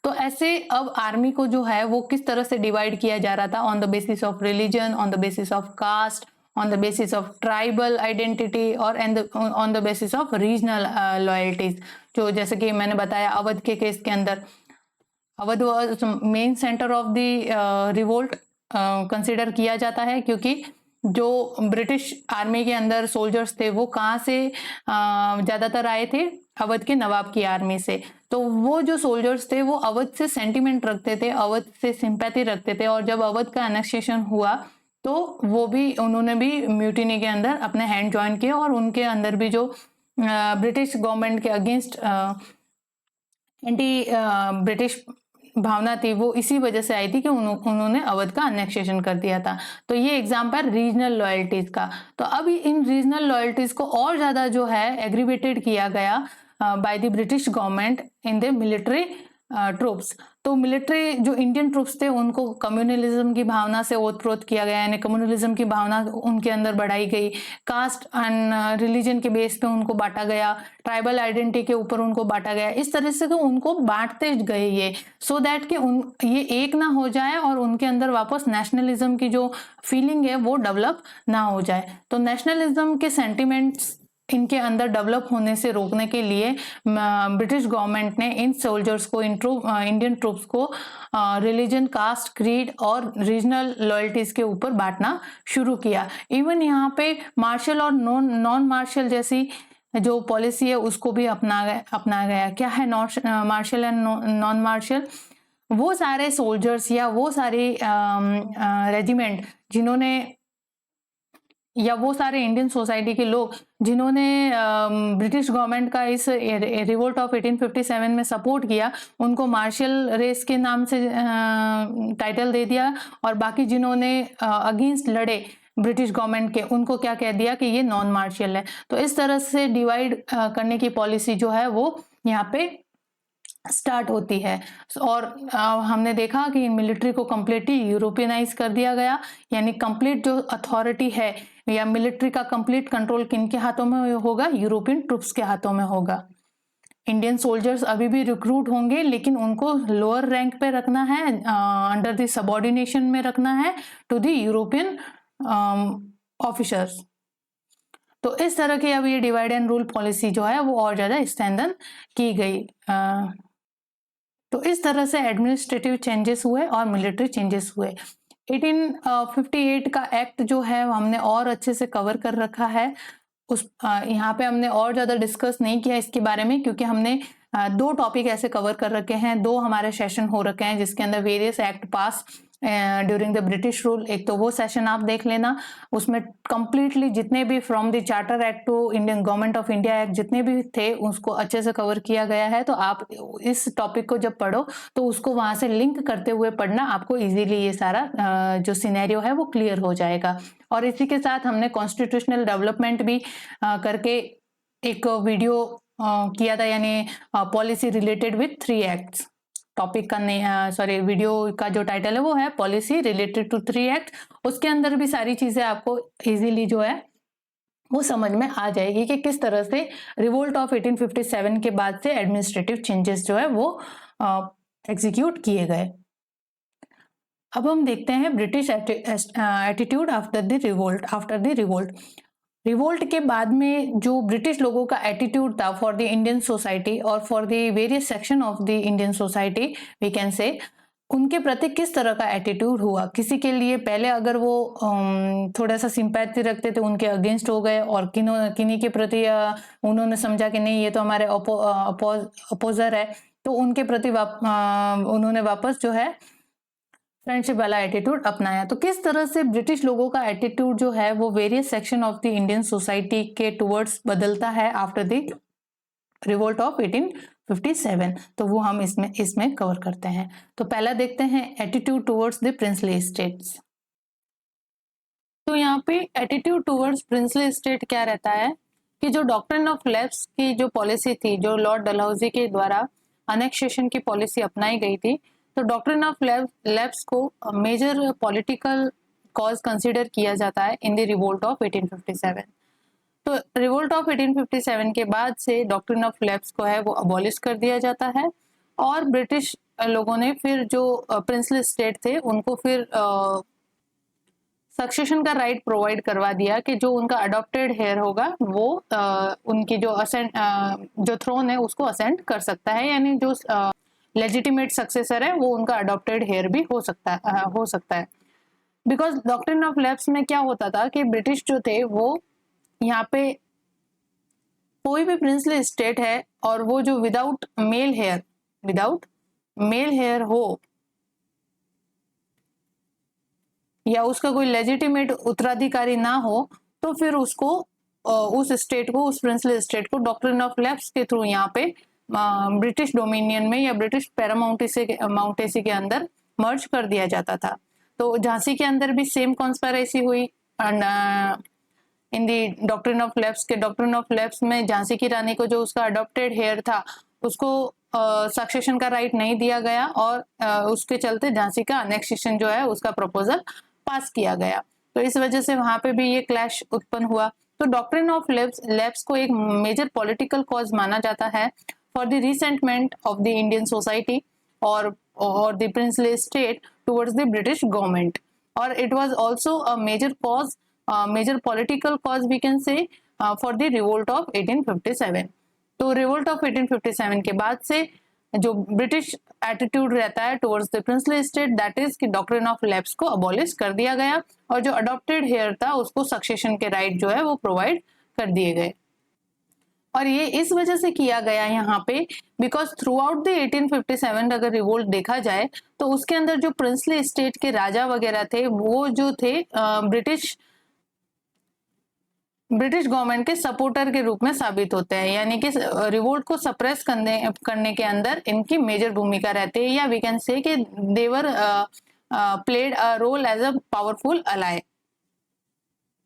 तो ऐसे अब आर्मी को जो है वो किस तरह से डिवाइड किया जा रहा था? On the basis of religion, on the basis of caste, on the basis of tribal identity और on the basis of regional loyalties। जो जैसे कि मैंने बताया अवध के केस के अंदर, Awadh was main centre of the revolt consider किया जाता है क्योंकि जो ब्रिटिश आर्मी के अंदर सोल्जर्स थे वो कहाँ से ज़्यादातर आए थे? अवध के नवाब की आर्मी से। तो वो जो सोल्जर्स थे वो अवध से सेंटिमेंट रखते थे, अवध से सिंपैथी रखते थे। और जब अवध का एनेक्सेशन हुआ तो वो भी, उन्होंने भी म्यूटिनी के अंदर अपने हैंड ज्वाइन किए और उनके अंदर भी जो ब्रिटिश गवर्नमेंट के अगेंस्ट एंटी ब्रिटिश भावना थी वो इसी वजह से आई थी कि उन्होंने अवध का अनेक्सेशन कर दिया था। तो ये एग्जाम्पल रीजनल लॉयल्टीज का। तो अब इन रीजनल लॉयल्टीज को और ज्यादा जो है एग्रीवेटेड किया गया bye the British government in the military troops. तो मिलिट्री जो इंडियन ट्रूप्स थे उनको कम्युनलिज्म की भावना से ओतप्रोत किया गया, यानी कम्युनलिज्म की भावना उनके अंदर बढ़ाई गई, कास्ट एंड रिलीजन के बेस पे उनको बांटा गया, ट्राइबल आइडेंटिटी के ऊपर उनको बांटा गया। इस तरह से तो उनको बांटते गए ये, सो दैट कि ये एक ना हो जाए और उनके अंदर वापस नेशनलिज्म की जो फीलिंग है वो डेवलप ना हो जाए। तो नेशनलिज्म के सेंटिमेंट्स इनके अंदर डेवलप होने से रोकने के लिए ब्रिटिश गवर्नमेंट ने इन सोल्जर्स को, इंडियन ट्रूप्स को रिलीजन, कास्ट, क्रीड और रीजनल लॉयल्टीज के ऊपर बांटना शुरू किया। इवन यहाँ पे मार्शल और नॉन मार्शल जैसी जो पॉलिसी है उसको भी अपनाया गया। क्या है मार्शल एंड नॉन मार्शल? वो सारे सोल्जर्स या वो सारे रेजिमेंट जिन्होंने, या वो सारे इंडियन सोसाइटी के लोग जिन्होंने ब्रिटिश गवर्नमेंट का इस रिवोल्ट ऑफ 1857 में सपोर्ट किया, उनको मार्शल रेस के नाम से टाइटल दे दिया, और बाकी जिन्होंने अगेंस्ट लड़े ब्रिटिश गवर्नमेंट के, उनको क्या कह दिया कि ये नॉन मार्शल है। तो इस तरह से डिवाइड करने की पॉलिसी जो है वो यहाँ पे स्टार्ट होती है। और हमने देखा कि मिलिट्री को कंप्लीटली यूरोपियनाइज कर दिया गया, यानी कंप्लीट जो अथॉरिटी है या मिलिट्री का कंप्लीट कंट्रोल किनके हाथों में होगा? यूरोपियन ट्रूप्स के हाथों में होगा। इंडियन सोल्जर्स अभी भी रिक्रूट होंगे, लेकिन उनको लोअर रैंक पे रखना है, अंडर द सबऑर्डिनेशन में रखना है टू द यूरोपियन ऑफिसर्स। तो इस तरह की अब ये डिवाइड एंड रूल पॉलिसी जो है वो और ज्यादा स्ट्रेंथन की गई। तो इस तरह से एडमिनिस्ट्रेटिव चेंजेस हुए और मिलिट्री चेंजेस हुए। 1858 का एक्ट जो है हमने और अच्छे से कवर कर रखा है। यहाँ पे हमने और ज्यादा डिस्कस नहीं किया इसके बारे में, क्योंकि हमने 2 टॉपिक ऐसे कवर कर रखे हैं, 2 हमारे सेशन हो रखे हैं जिसके अंदर various act pass during the British rule. एक तो वो सेशन आप देख लेना, उसमें कंप्लीटली जितने भी from the charter act to Indian government of India act जितने भी थे उसको अच्छे से कवर किया गया है। तो आप इस टॉपिक को जब पढ़ो तो उसको वहां से लिंक करते हुए पढ़ना, आपको इजीली ये सारा जो सिनेरियो है वो क्लियर हो जाएगा। और इसी के साथ हमने कॉन्स्टिट्यूशनल डेवलपमेंट भी करके एक वीडियो किया था, यानी policy related with 3 acts. Topic का नहीं, वीडियो का जो टाइटल है वो है पॉलिसी रिलेटेड टू 3 एक्ट। उसके अंदर भी सारी चीजें आपको इजीली जो है वो समझ में आ जाएगी कि किस तरह से रिवोल्ट ऑफ 1857 के बाद से एडमिनिस्ट्रेटिव चेंजेस जो है वो एग्जीक्यूट किए गए। अब हम देखते हैं British attitude after the revolt. Revolt के बाद में जो ब्रिटिश लोगों का एटीट्यूड था फॉर द इंडियन सोसाइटी और for the various section of the Indian society, we can say, उनके प्रति किस तरह का एटीट्यूड हुआ। किसी के लिए पहले अगर वो थोड़ा सा सिंपैथी रखते थे, उनके अगेंस्ट हो गए, और किन्हीं के प्रति उन्होंने समझा कि नहीं ये तो हमारे अपोजर है, तो उनके प्रति उन्होंने वापस जो है फ्रेंडशिप वाला एटीट्यूड अपनाया। तो किस तरह से ब्रिटिश लोगों का एटीट्यूड जो है वो various section of the Indian society के टुवर्ड्स बदलता है आफ्टर द रिवोल्ट ऑफ 1857, तो वो हम इसमें कवर करते हैं। तो पहला देखते हैं attitude towards the princely states. तो यहाँ पे एटीट्यूड टुवर्ड्स प्रिंसली स्टेट क्या रहता है कि जो डॉक्ट्रिन ऑफ लैप्स की जो पॉलिसी थी, जो लॉर्ड डलहौजी के द्वारा अनेक्सेशन की पॉलिसी अपनाई गई थी, तो डॉक्ट्रिन ऑफ लैप्स को मेजर पॉलिटिकल कॉज कंसीडर किया जाता है इन द रिवोल्ट ऑफ 1857। तो रिवोल्ट ऑफ 1857 के बाद से डॉक्ट्रिन ऑफ लैप्स को है वो अबॉलिश कर दिया जाता है, और ब्रिटिश लोगों ने फिर जो प्रिंसली स्टेट थे उनको फिर सक्सेशन का राइट प्रोवाइड करवा दिया कि जो उनका अडॉप्टेड हेयर होगा वो उनकी जो थ्रोन है उसको असेंड कर सकता है, यानी जो लेजिटिमेट सक्सेसर है वो उनका अडॉप्टेड हेयर भी हो सकता है। बिकॉज डॉक्ट्रिन ऑफ लैप्स में क्या होता था कि ब्रिटिश जो थे वो यहाँ पे कोई भी प्रिंसली स्टेट है और वो जो विदाउट मेल हेयर हो या उसका कोई लेजिटिमेट उत्तराधिकारी ना हो, तो फिर उसको उस स्टेट को, उस प्रिंसली स्टेट को डॉक्ट्रिन ऑफ लैप्स के थ्रू यहाँ पे ब्रिटिश डोमिनियन में या ब्रिटिश पैरामाउंटेसी के अंदर मर्ज कर दिया जाता था। तो झांसी के अंदर भी सेम कॉन्स्पिरेसी हुई and in the doctrine of left में झांसी की रानी को जो उसका अडॉप्टेड हेयर था उसको सक्सेशन का राइट नहीं दिया गया और उसके चलते झांसी का अनेक्सेशन जो है उसका प्रपोजल पास किया गया। तो इस वजह से वहां पे भी ये क्लैश उत्पन्न हुआ। तो डॉक्ट्रिन ऑफ लेफ्ट को एक मेजर पॉलिटिकल कॉज माना जाता है for the resentment of the Indian society और the princely state towards the British government, और it was also a major political cause we can say for the revolt of 1857। तो revolt of 1857 के बाद से जो ब्रिटिश एटीट्यूड रहता है towards the princely state, that is कि doctrine of lapse को अबॉलिश कर दिया गया और जो अडॉप्टेड हेयर था उसको सक्सेशन के राइट जो है वो प्रोवाइड कर दिए गए। और ये इस वजह से किया गया यहाँ पे बिकॉज थ्रू आउट द 1857 अगर रिवोल्ट देखा जाए तो उसके अंदर जो प्रिंसली स्टेट के राजा वगैरह थे वो जो थे ब्रिटिश गवर्नमेंट के सपोर्टर के रूप में साबित होते हैं, यानी कि रिवोल्ट को सप्रेस करने के अंदर इनकी मेजर भूमिका रहती है, या वी कैन से कि they were played a role as a powerful ally.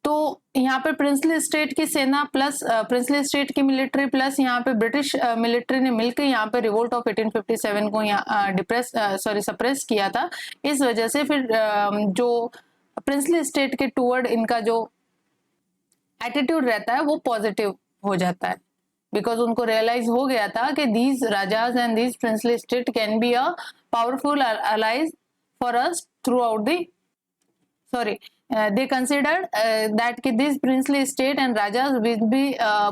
तो यहाँ पे प्रिंसली स्टेट की सेना प्लस प्रिंसली स्टेट की मिलिट्री प्लस यहाँ पे ब्रिटिश मिलिट्री ने मिलकर यहाँ पे रिवोल्ट ऑफ 1857 को यहाँ सप्रेस किया था। इस वजह से फिर जो प्रिंसली स्टेट के टूवर्ड इनका जो एटीट्यूड रहता है वो पॉजिटिव हो जाता है, बिकॉज उनको रियलाइज हो गया था कि these rajas and these princely state can be a powerful allies for us throughout the they considered that this princely state and rajas will be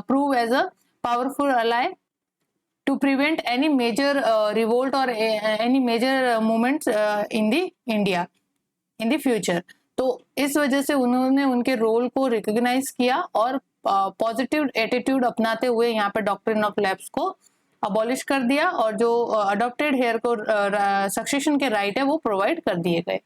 prove as a powerful ally to prevent any major revolt or any major movements in the India in the future। तो इस वजह से उन्होंने उनके role को recognise किया और positive attitude अपनाते हुए यहाँ पे डॉक्ट्रिन ऑफ लैप्स को अबॉलिश कर दिया और जो अडॉप्टेड हेयर को सक्सेशन के राइट है वो प्रोवाइड कर दिए गए।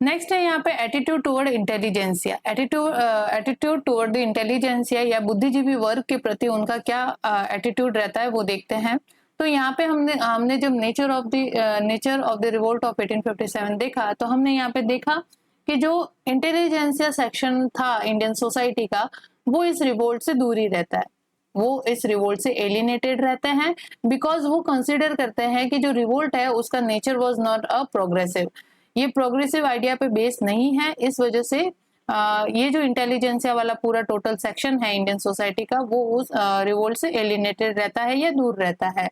नेक्स्ट है यहाँ पे attitude toward intelligentsia. Attitude toward the intelligentsia या बुद्धिजीवी वर्ग के प्रति उनका क्या एटीट्यूड रहता है वो देखते हैं। तो यहाँ पे हमने जब nature of the revolt of 1857 देखा तो हमने यहाँ पे देखा कि जो इंटेलिजेंसिया सेक्शन था इंडियन सोसाइटी का वो इस रिवोल्ट से दूर ही रहता है, वो इस रिवोल्ट से एलिनेटेड रहते हैं बिकॉज वो कंसिडर करते हैं कि जो रिवोल्ट है उसका nature was not a progressive, ये प्रोग्रेसिव आइडिया पे बेस नहीं है। इस वजह से ये जो इंटेलिजेंसिया वाला पूरा टोटल सेक्शन है इंडियन सोसाइटी का वो उस रिवोल्ट से एलिनेटेड रहता है या दूर रहता है।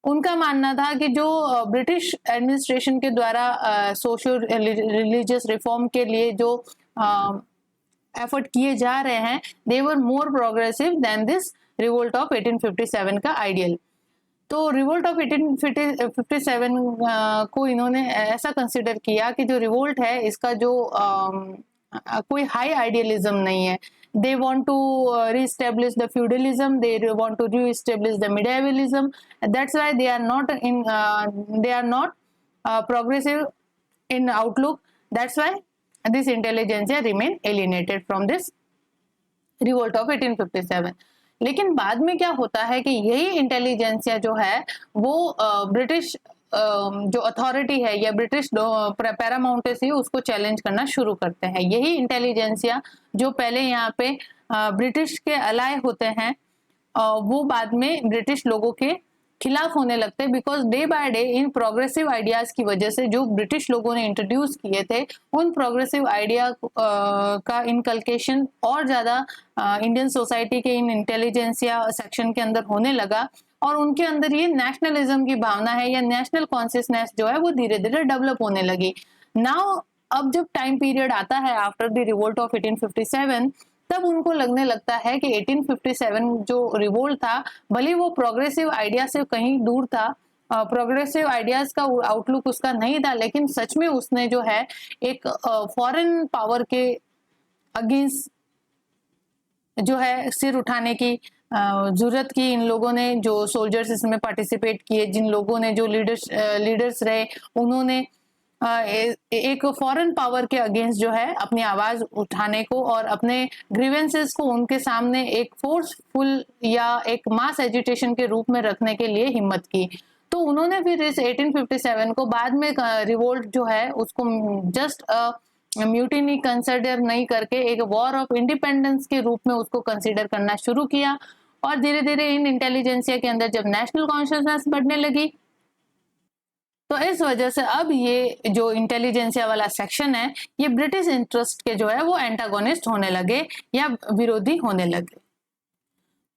उनका मानना था कि जो ब्रिटिश एडमिनिस्ट्रेशन के द्वारा सोशल रिलीजियस रिफॉर्म के लिए जो एफर्ट किए जा रहे हैं they were more progressive than this revolt of 1857 का आइडियल। तो रिवोल्ट ऑफ 1857 को इन्होंने ऐसा कंसिडर किया कि जो रिवोल्ट है इसका जो कोई हाई आइडियलिज्म नहीं है। They want to re-establish the feudalism. They want to re-establish the medievalism. That's why they are not progressive in outlook. That's why this intelligentsia remain alienated from this revolt of 1857. लेकिन बाद में क्या होता है कि यही इंटेलिजेंसिया जो है वो ब्रिटिश जो अथॉरिटी है या ब्रिटिश पैरामाउंटेसी उसको चैलेंज करना शुरू करते हैं। यही इंटेलिजेंसिया जो पहले यहाँ पे ब्रिटिश के अलाय होते हैं वो बाद में ब्रिटिश लोगों के खिलाफ होने लगते हैं because day by day in progressive ideas की वजह से जो ब्रिटिश लोगों ने इंट्रोड्यूस किए थे उन प्रोग्रेसिव आइडिया का इनकल्केशन और ज्यादा इंडियन सोसाइटी के इन इंटेलिजेंसिया सेक्शन के अंदर होने लगा और उनके अंदर ये नेशनलिज्म की भावना है या नेशनल कॉन्शियसनेस जो है वो धीरे धीरे डेवलप होने लगी। नाउ अब जब टाइम पीरियड आता है आफ्टर द रिवोल्ट ऑफ 1857 तब उनको लगने लगता है कि 1857 जो रिवोल्ट था भले वो प्रोग्रेसिव आइडिया से कहीं दूर था, प्रोग्रेसिव आइडियाज का आउटलुक उसका नहीं था, लेकिन सच में उसने जो है एक फॉरेन पावर के अगेंस्ट जो है सिर उठाने की जरूरत की। इन लोगों ने जो सोल्जर्स इसमें पार्टिसिपेट किए, जिन लोगों ने जो लीडर्स रहे उन्होंने एक फॉरेन पावर के अगेंस्ट जो है अपनी आवाज उठाने को और अपने ग्रीवेंसेस को उनके सामने एक फोर्सफुल या एक मास एजिटेशन के रूप में रखने के लिए हिम्मत की। तो उन्होंने फिर इस 1857 को बाद में रिवोल्ट जो है उसको जस्ट म्यूटिनी कंसिडर नहीं करके एक वॉर ऑफ इंडिपेंडेंस के रूप में उसको कंसिडर करना शुरू किया। और धीरे धीरे इन इंटेलिजेंसिया के अंदर जब नेशनल कॉन्शियसनेस बढ़ने लगी तो इस वजह से अब ये जो इंटेलिजेंसिया वाला सेक्शन है ये ब्रिटिश इंटरेस्ट के जो है वो एंटागोनिस्ट होने लगे या विरोधी होने लगे।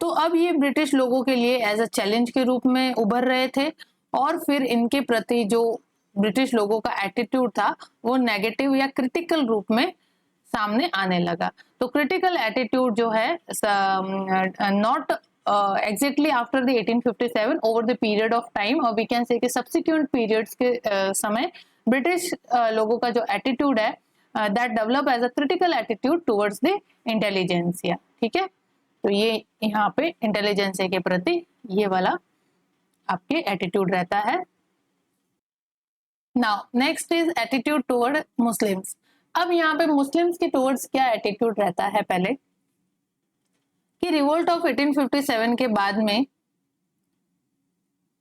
तो अब ये ब्रिटिश लोगों के लिए एज अ चैलेंज के रूप में उभर रहे थे और फिर इनके प्रति जो ब्रिटिश लोगों का एटीट्यूड था वो नेगेटिव या क्रिटिकल रूप में सामने आने लगा। तो क्रिटिकल एटीट्यूड जो है not exactly after the 1857 over the period of time or we can say कि subsequent periods के समय ब्रिटिश लोगों का जो एटीट्यूड है that develop as a critical attitude towards the intelligentsia। ठीक है, तो ये यहाँ पे इंटेलिजेंसिया के प्रति ये वाला आपके एटीट्यूड रहता है। Now next is attitude toward Muslims. अब यहाँ पे मुस्लिम्स के टुवर्ड्स क्या एटीट्यूड रहता है पहले कि रिवोल्ट ऑफ 1857 के बाद में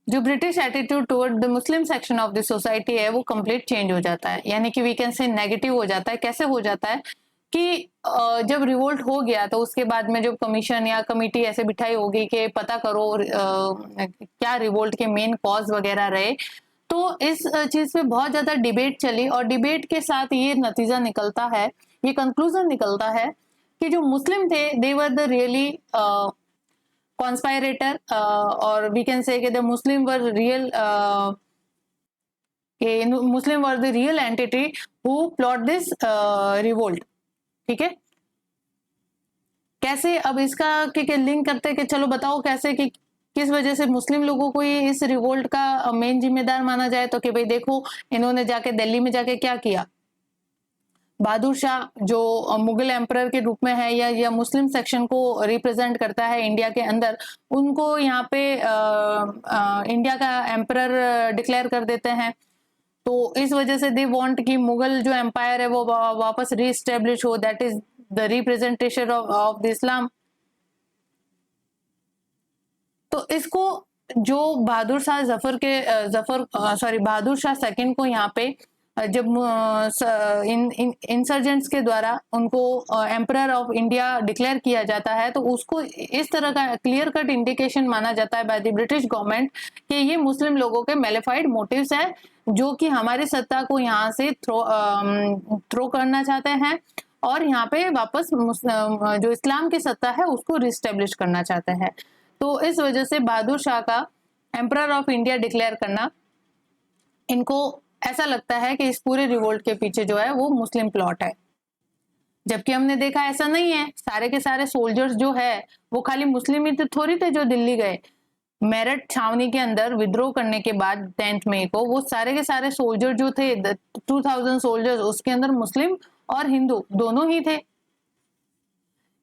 जो British attitude toward the Muslim section of the society है वो कंप्लीट चेंज हो जाता है, यानी कि वी कैन से नेगेटिव हो जाता है। कैसे हो जाता है कि जब रिवोल्ट हो गया तो उसके बाद में जो कमीशन या कमिटी ऐसे बिठाई होगी कि पता करो क्या रिवोल्ट के मेन कॉज वगैरह रहे। तो इस चीज पे बहुत ज्यादा डिबेट चली और डिबेट के साथ ये नतीजा निकलता है, ये कंक्लूजन निकलता है कि जो मुस्लिम थे they were the really conspirator और we can say the Muslim were real Muslim were the real entity who plot this revolt. ठीक है, कैसे अब इसका के लिंक करते कि चलो बताओ कैसे कि किस वजह से मुस्लिम लोगों को ये इस रिवोल्ट का मेन जिम्मेदार माना जाए। तो कि भाई देखो इन्होंने जाके दिल्ली में जाके क्या किया, बहादुर शाह जो मुगल एम्परर के रूप में है या मुस्लिम सेक्शन को रिप्रेजेंट करता है इंडिया के अंदर, उनको यहाँ पे इंडिया का एम्परर डिक्लेयर कर देते हैं। तो इस वजह से दे वांट कि मुगल जो एम्पायर है वो वापस रीस्टेब्लिश हो, that is the representation of the Islam. तो इसको जो बहादुर शाह सेकंड को यहाँ पे जब इंसर्जेंट्स के द्वारा उनको एम्परर ऑफ इंडिया डिक्लेयर किया जाता है तो उसको इस तरह का क्लियर कट इंडिकेशन माना जाता है बाय द ब्रिटिश गवर्नमेंट कि ये मुस्लिम लोगों के मेलिफाइड मोटिव्स है जो कि हमारी सत्ता को यहाँ से थ्रो करना चाहते हैं और यहाँ पे वापस जो इस्लाम की सत्ता है उसको रिस्टेब्लिश करना चाहते हैं। तो इस वजह से बहादुर शाह का एम्परर ऑफ इंडिया डिक्लेयर करना, इनको ऐसा लगता है कि इस पूरे रिवोल्ट के पीछे जो है वो मुस्लिम प्लॉट है, जबकि हमने देखा ऐसा नहीं है। सारे के सारे सोल्जर्स जो है वो खाली मुस्लिम ही थोड़ी थे जो दिल्ली गए। मेरठ छावनी के अंदर विद्रोह करने के बाद 10 मई को वो सारे के सारे सोल्जर जो थे 2000 सोल्जर्स, उसके अंदर मुस्लिम और हिंदू दोनों ही थे।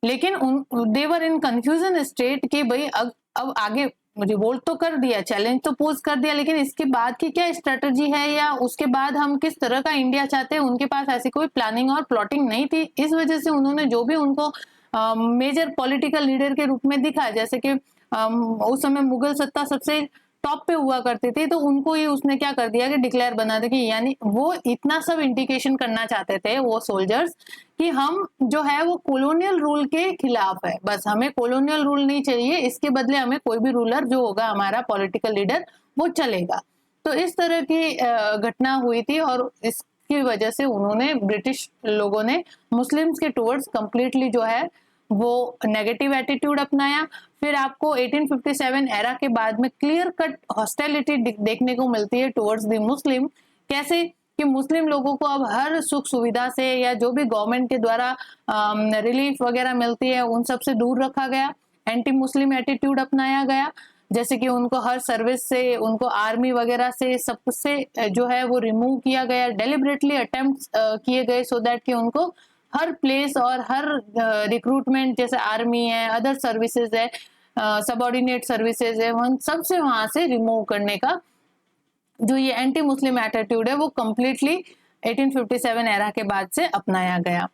लेकिन देवर इन कंफ्यूजन स्टेट कि भाई अब आगे रिवोल्ट तो कर दिया, चैलेंज तो पोज कर दिया, लेकिन इसके बाद की क्या स्ट्रेटजी है या उसके बाद हम किस तरह का इंडिया चाहते हैं, उनके पास ऐसी कोई प्लानिंग और प्लॉटिंग नहीं थी। इस वजह से उन्होंने जो भी उनको मेजर पॉलिटिकल लीडर के रूप में दिखा, जैसे कि उस समय मुगल सत्ता सबसे टॉप पे हुआ करती थी, तो उनको ही उसने क्या कर दिया कि डिक्लेयर बना दिया कि यानी वो इतना सब इंडिकेशन करना चाहते थे वो सोल्जर्स कि हम जो है वो कॉलोनियल रूल के खिलाफ है, बस हमें कॉलोनियल रूल नहीं चाहिए, इसके बदले हमें कोई भी रूलर जो होगा हमारा पॉलिटिकल लीडर वो चलेगा। तो इस तरह की घटना हुई थी और इसकी वजह से उन्होंने ब्रिटिश लोगों ने मुस्लिम्स के टुवर्ड्स कंप्लीटली जो है वो नेगेटिव एटीट्यूड अपनाया। फिर आपको 1857 एरा के बाद में क्लियर कट हॉस्टिलिटी देखने को मिलती है टुवर्ड्स द मुस्लिम। कैसे कि मुस्लिम लोगों को अब हर सुख सुविधा से या जो भी गवर्नमेंट के द्वारा रिलीफ वगैरह मिलती है उन सब से दूर रखा गया, एंटी मुस्लिम एटीट्यूड अपनाया गया, जैसे कि उनको हर सर्विस से, उनको आर्मी वगैरह से, सबसे जो है वो रिमूव किया गया, डेलिबरेटली अटेम्प्ट किए गए सो दैट कि उनको हर प्लेस और हर रिक्रूटमेंट जैसे आर्मी है, अदर सर्विसेज है, सबऑर्डिनेट सर्विसेज है, उन सबसे वहां से रिमूव करने का जो ये एंटी मुस्लिम एटीट्यूड है वो कंप्लीटली 1857 एरा के बाद से अपनाया गया।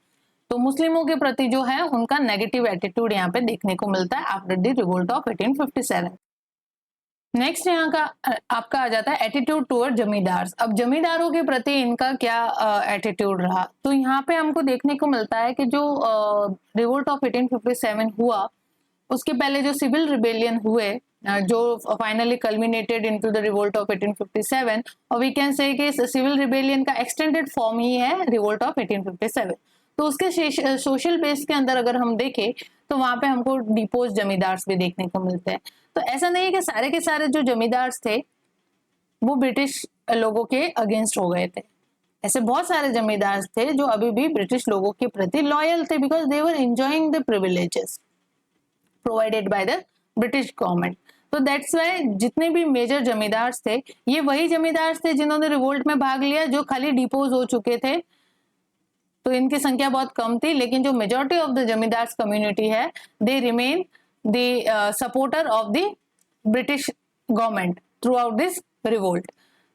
तो मुस्लिमों के प्रति जो है उनका नेगेटिव एटीट्यूड यहाँ पे देखने को मिलता है after the revolt of 1857। Next यहाँ का आपका आ जाता है एटीट्यूड टुवर्ड जमींदार्स। अब जमींदारों के प्रति इनका क्या एटीट्यूड रहा, तो यहाँ पे हमको देखने को मिलता है कि जो रिवोल्ट ऑफ 1857 हुआ उसके पहले जो सिविल रिबेलियन हुए जो finally culminated into the revolt of 1857, और वी कैन से कि सिविल रिबेलियन का एक्सटेंडेड फॉर्म ही है रिवोल्ट ऑफ 1857। तो उसके सोशल बेस के अंदर अगर हम देखें तो वहां पे हमको डिपोज जमींदार्स भी देखने को मिलते हैं। तो ऐसा नहीं है कि सारे के सारे जो जमींदार्स थे वो ब्रिटिश लोगों के अगेंस्ट हो गए थे, ऐसे बहुत सारे जमींदार थे जो अभी भी ब्रिटिश लोगों के प्रति लॉयल थे because they were enjoying the privileges provided by the British government. तो दैट्स वाई जितने भी मेजर जमींदार थे ये वही जमींदार थे जिन्होंने रिवोल्ट में भाग लिया जो खाली डिपोज हो चुके थे, तो इनकी संख्या बहुत कम थी, लेकिन जो मेजॉरिटी ऑफ द जमींदार कम्युनिटी है they remain the supporter of the British government through out this revolt.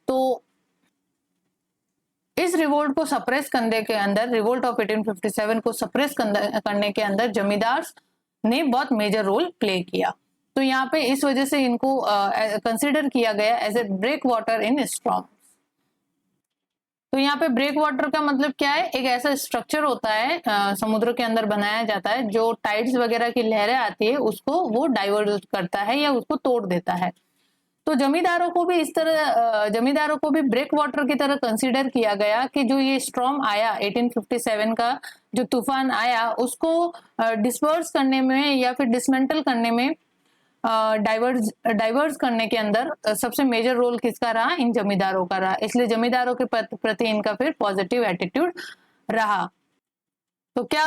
तो इस रिवोल्ट को सप्रेस करने के अंदर, रिवोल्ट ऑफ 1857 को सप्रेस करने के अंदर जमींदार ने बहुत मेजर रोल प्ले किया। तो यहाँ पे इस वजह से इनको कंसिडर किया गया as a breakwater in storm. तो यहाँ पे ब्रेक वाटर का मतलब क्या है, एक ऐसा स्ट्रक्चर होता है समुद्र के अंदर बनाया जाता है जो टाइड्स वगैरह की लहरें आती है उसको वो डाइवर्ट करता है या उसको तोड़ देता है। तो जमींदारों को भी इस तरह जमींदारों को भी ब्रेक वाटर की तरह कंसीडर किया गया कि जो ये स्टॉर्म आया 1857 का जो तूफान आया उसको डिस्पर्स करने में या फिर डिसमेंटल करने में, डाइवर्स करने के अंदर सबसे मेजर रोल किसका रहा, इन जमींदारों का रहा। इसलिए जमींदारों के प्रति इनका फिर पॉजिटिव एटीट्यूड रहा। तो क्या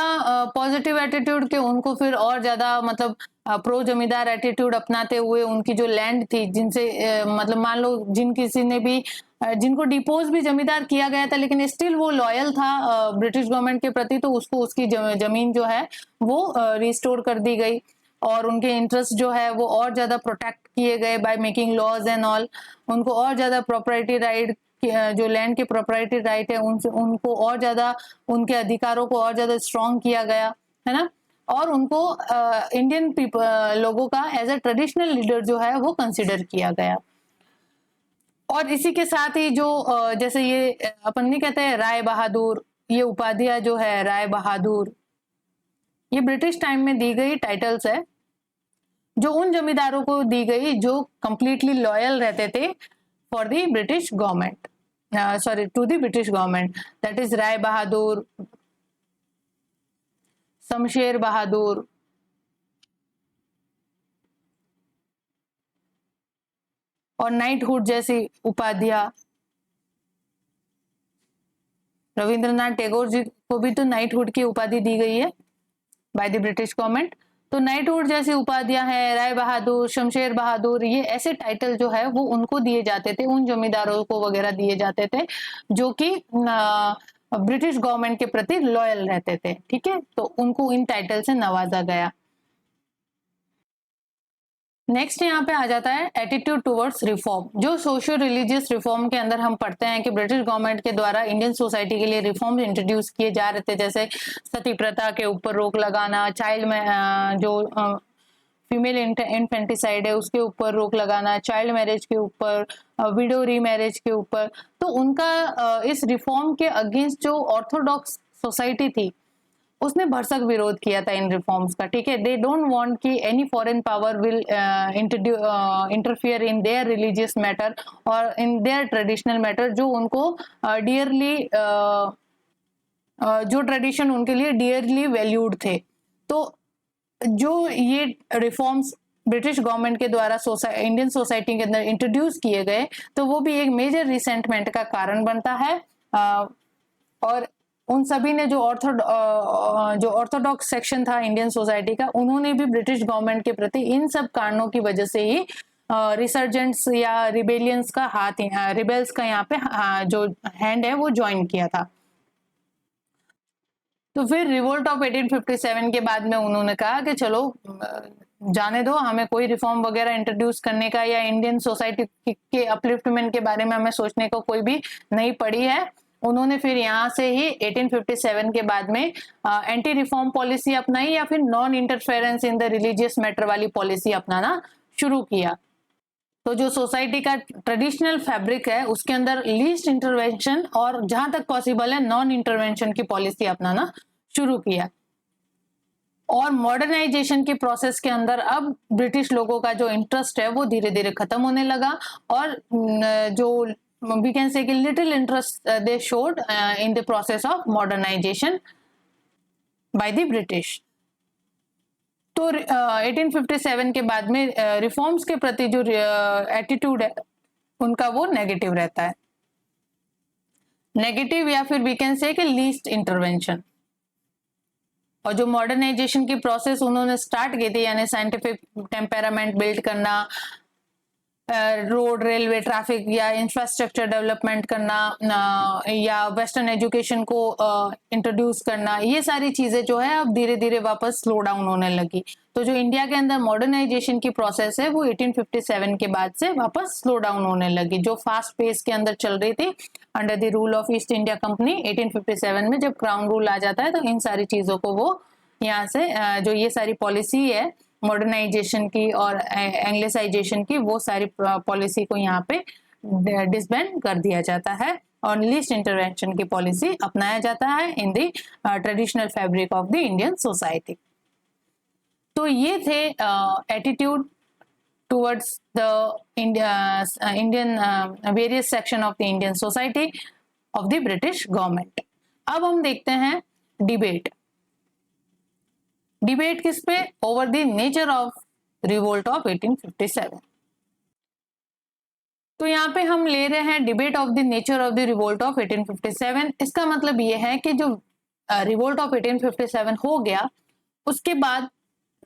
पॉजिटिव एटीट्यूड के उनको फिर और ज्यादा मतलब प्रो जमींदार एटीट्यूड अपनाते हुए उनकी जो लैंड थी जिनसे मतलब मान लो जिन किसी ने भी जिनको डिपोज भी जमींदार किया गया था लेकिन स्टिल वो लॉयल था ब्रिटिश गवर्नमेंट के प्रति, तो उसको उसकी जमीन जो है वो रिस्टोर कर दी गई और उनके इंटरेस्ट जो है वो और ज्यादा प्रोटेक्ट किए गए by making laws and all. उनको और ज्यादा प्रॉपर्टी राइट, जो लैंड के प्रॉपर्टी राइट है उनसे उनको और ज्यादा उनके अधिकारों को और ज्यादा स्ट्रॉन्ग किया गया है ना, और उनको इंडियन लोगों का एज अ ट्रेडिशनल लीडर जो है वो कंसिडर किया गया। और इसी के साथ ही जो जैसे ये अपन नहीं कहते हैं राय बहादुर, ये उपाधियां जो है राय बहादुर ये ब्रिटिश टाइम में दी गई टाइटल्स है जो उन जमींदारों को दी गई जो कंप्लीटली लॉयल रहते थे for the British government, sorry to the British government, that is Rai Bahadur, Shamsher Bahadur, और नाइटहुड जैसी उपाधियां। रविंद्रनाथ टैगोर जी को भी तो नाइटहुड की उपाधि दी गई है बाय द ब्रिटिश गवर्नमेंट। तो नाइटहुड जैसी उपाधियां हैं, राय बहादुर, शमशेर बहादुर, ये ऐसे टाइटल जो है वो उनको दिए जाते थे, उन जमींदारों को वगैरह दिए जाते थे जो कि ब्रिटिश गवर्नमेंट के प्रति लॉयल रहते थे। ठीक है, तो उनको इन टाइटल से नवाजा गया। नेक्स्ट यहाँ पे आ जाता है एटीट्यूड टुवर्ड्स रिफॉर्म। जो सोशियो रिलीजियस रिफॉर्म के अंदर हम पढ़ते हैं कि ब्रिटिश गवर्नमेंट के द्वारा इंडियन सोसाइटी के लिए रिफॉर्म इंट्रोड्यूस किए जा रहे थे, जैसे सती प्रथा के ऊपर रोक लगाना, चाइल्ड में जो फीमेल इन्फेंटिसाइड है उसके ऊपर रोक लगाना, चाइल्ड मैरिज के ऊपर, विडो रीमैरिज के ऊपर। तो उनका इस रिफॉर्म के अगेंस्ट जो ऑर्थोडॉक्स सोसाइटी थी उसने भरसक विरोध किया था इन रिफॉर्म्स का। ठीक है, दे डोंट वांट कि any foreign power will interfere in their religious matter और इन देयर ट्रेडिशनल मैटर, जो उनको डियरली जो ट्रेडिशन उनके लिए डियरली वैल्यूड थे। तो जो ये रिफॉर्म्स ब्रिटिश गवर्नमेंट के द्वारा इंडियन सोसाइटी के अंदर इंट्रोड्यूस किए गए तो वो भी एक मेजर रिसेंटमेंट का कारण बनता है। और उन सभी ने जो ऑर्थोडॉक्स सेक्शन था इंडियन सोसाइटी का, उन्होंने भी ब्रिटिश गवर्नमेंट के प्रति इन सब कारणों की वजह से ही रिसर्जेंट्स या रिबेलियंस का हाथ, रिबेल्स का यहाँ पे जो हैंड है वो ज्वाइन किया था। तो फिर रिवोल्ट ऑफ 1857 के बाद में उन्होंने कहा कि चलो जाने दो, हमें कोई रिफॉर्म वगैरह इंट्रोड्यूस करने का या इंडियन सोसाइटी के अपलिफ्टमेंट के बारे में हमें सोचने को कोई भी नहीं पड़ी है। उन्होंने फिर यहाँ से ही 1857 के बाद में एंटी रिफॉर्म पॉलिसी अपनाई या फिर non interference in the religious matter वाली पॉलिसी अपनाना शुरू किया। तो जो सोसाइटी का ट्रेडिशनल फैब्रिक है उसके अंदर लीस्ट इंटरवेंशन और जहां तक पॉसिबल है नॉन इंटरवेंशन की पॉलिसी अपनाना शुरू किया। और मॉडर्नाइजेशन की प्रोसेस के अंदर अब ब्रिटिश लोगों का जो इंटरेस्ट है वो धीरे धीरे खत्म होने लगा और जो वी कैन से कि little interest they showed in the process of modernisation by the British. तो 1857 के बाद में रिफॉर्म्स के प्रति जो एटीट्यूड है उनका वो नेगेटिव रहता है, नेगेटिव या फिर वी कैन से कि लीस्ट इंटरवेंशन। और जो मॉडर्नाइजेशन की प्रोसेस उन्होंने स्टार्ट की थी यानी साइंटिफिक टेम्परामेंट बिल्ड करना, रोड रेलवे ट्रैफिक या इंफ्रास्ट्रक्चर डेवलपमेंट करना या वेस्टर्न एजुकेशन को इंट्रोड्यूस करना, ये सारी चीजें जो है अब धीरे धीरे वापस स्लो डाउन होने लगी। तो जो इंडिया के अंदर मॉडर्नाइजेशन की प्रोसेस है वो 1857 के बाद से वापस स्लो डाउन होने लगी। जो फास्ट पेस के अंदर चल रही थी under the rule of east India company 1857 में जब क्राउन रूल आ जाता है तो इन सारी चीजों को वो यहाँ से जो ये सारी पॉलिसी है मॉडर्नाइजेशन की और एंग्लिसाइजेशन की वो सारी पॉलिसी को यहाँ पे डिसबैंड कर दिया जाता है और लीस्ट इंटरवेंशन की पॉलिसी अपनाया जाता है in the traditional fabric of the Indian society. तो ये थे attitude towards the Indian various section of the Indian society of the British government. अब हम देखते हैं डिबेट। डिबेट किस पे? Over the nature of revolt of 1857। तो यहाँ पे हम ले रहे हैं debate of the nature of the revolt of 1857। इसका मतलब ये है कि जो रिवोल्ट ऑफ 1857 हो गया उसके बाद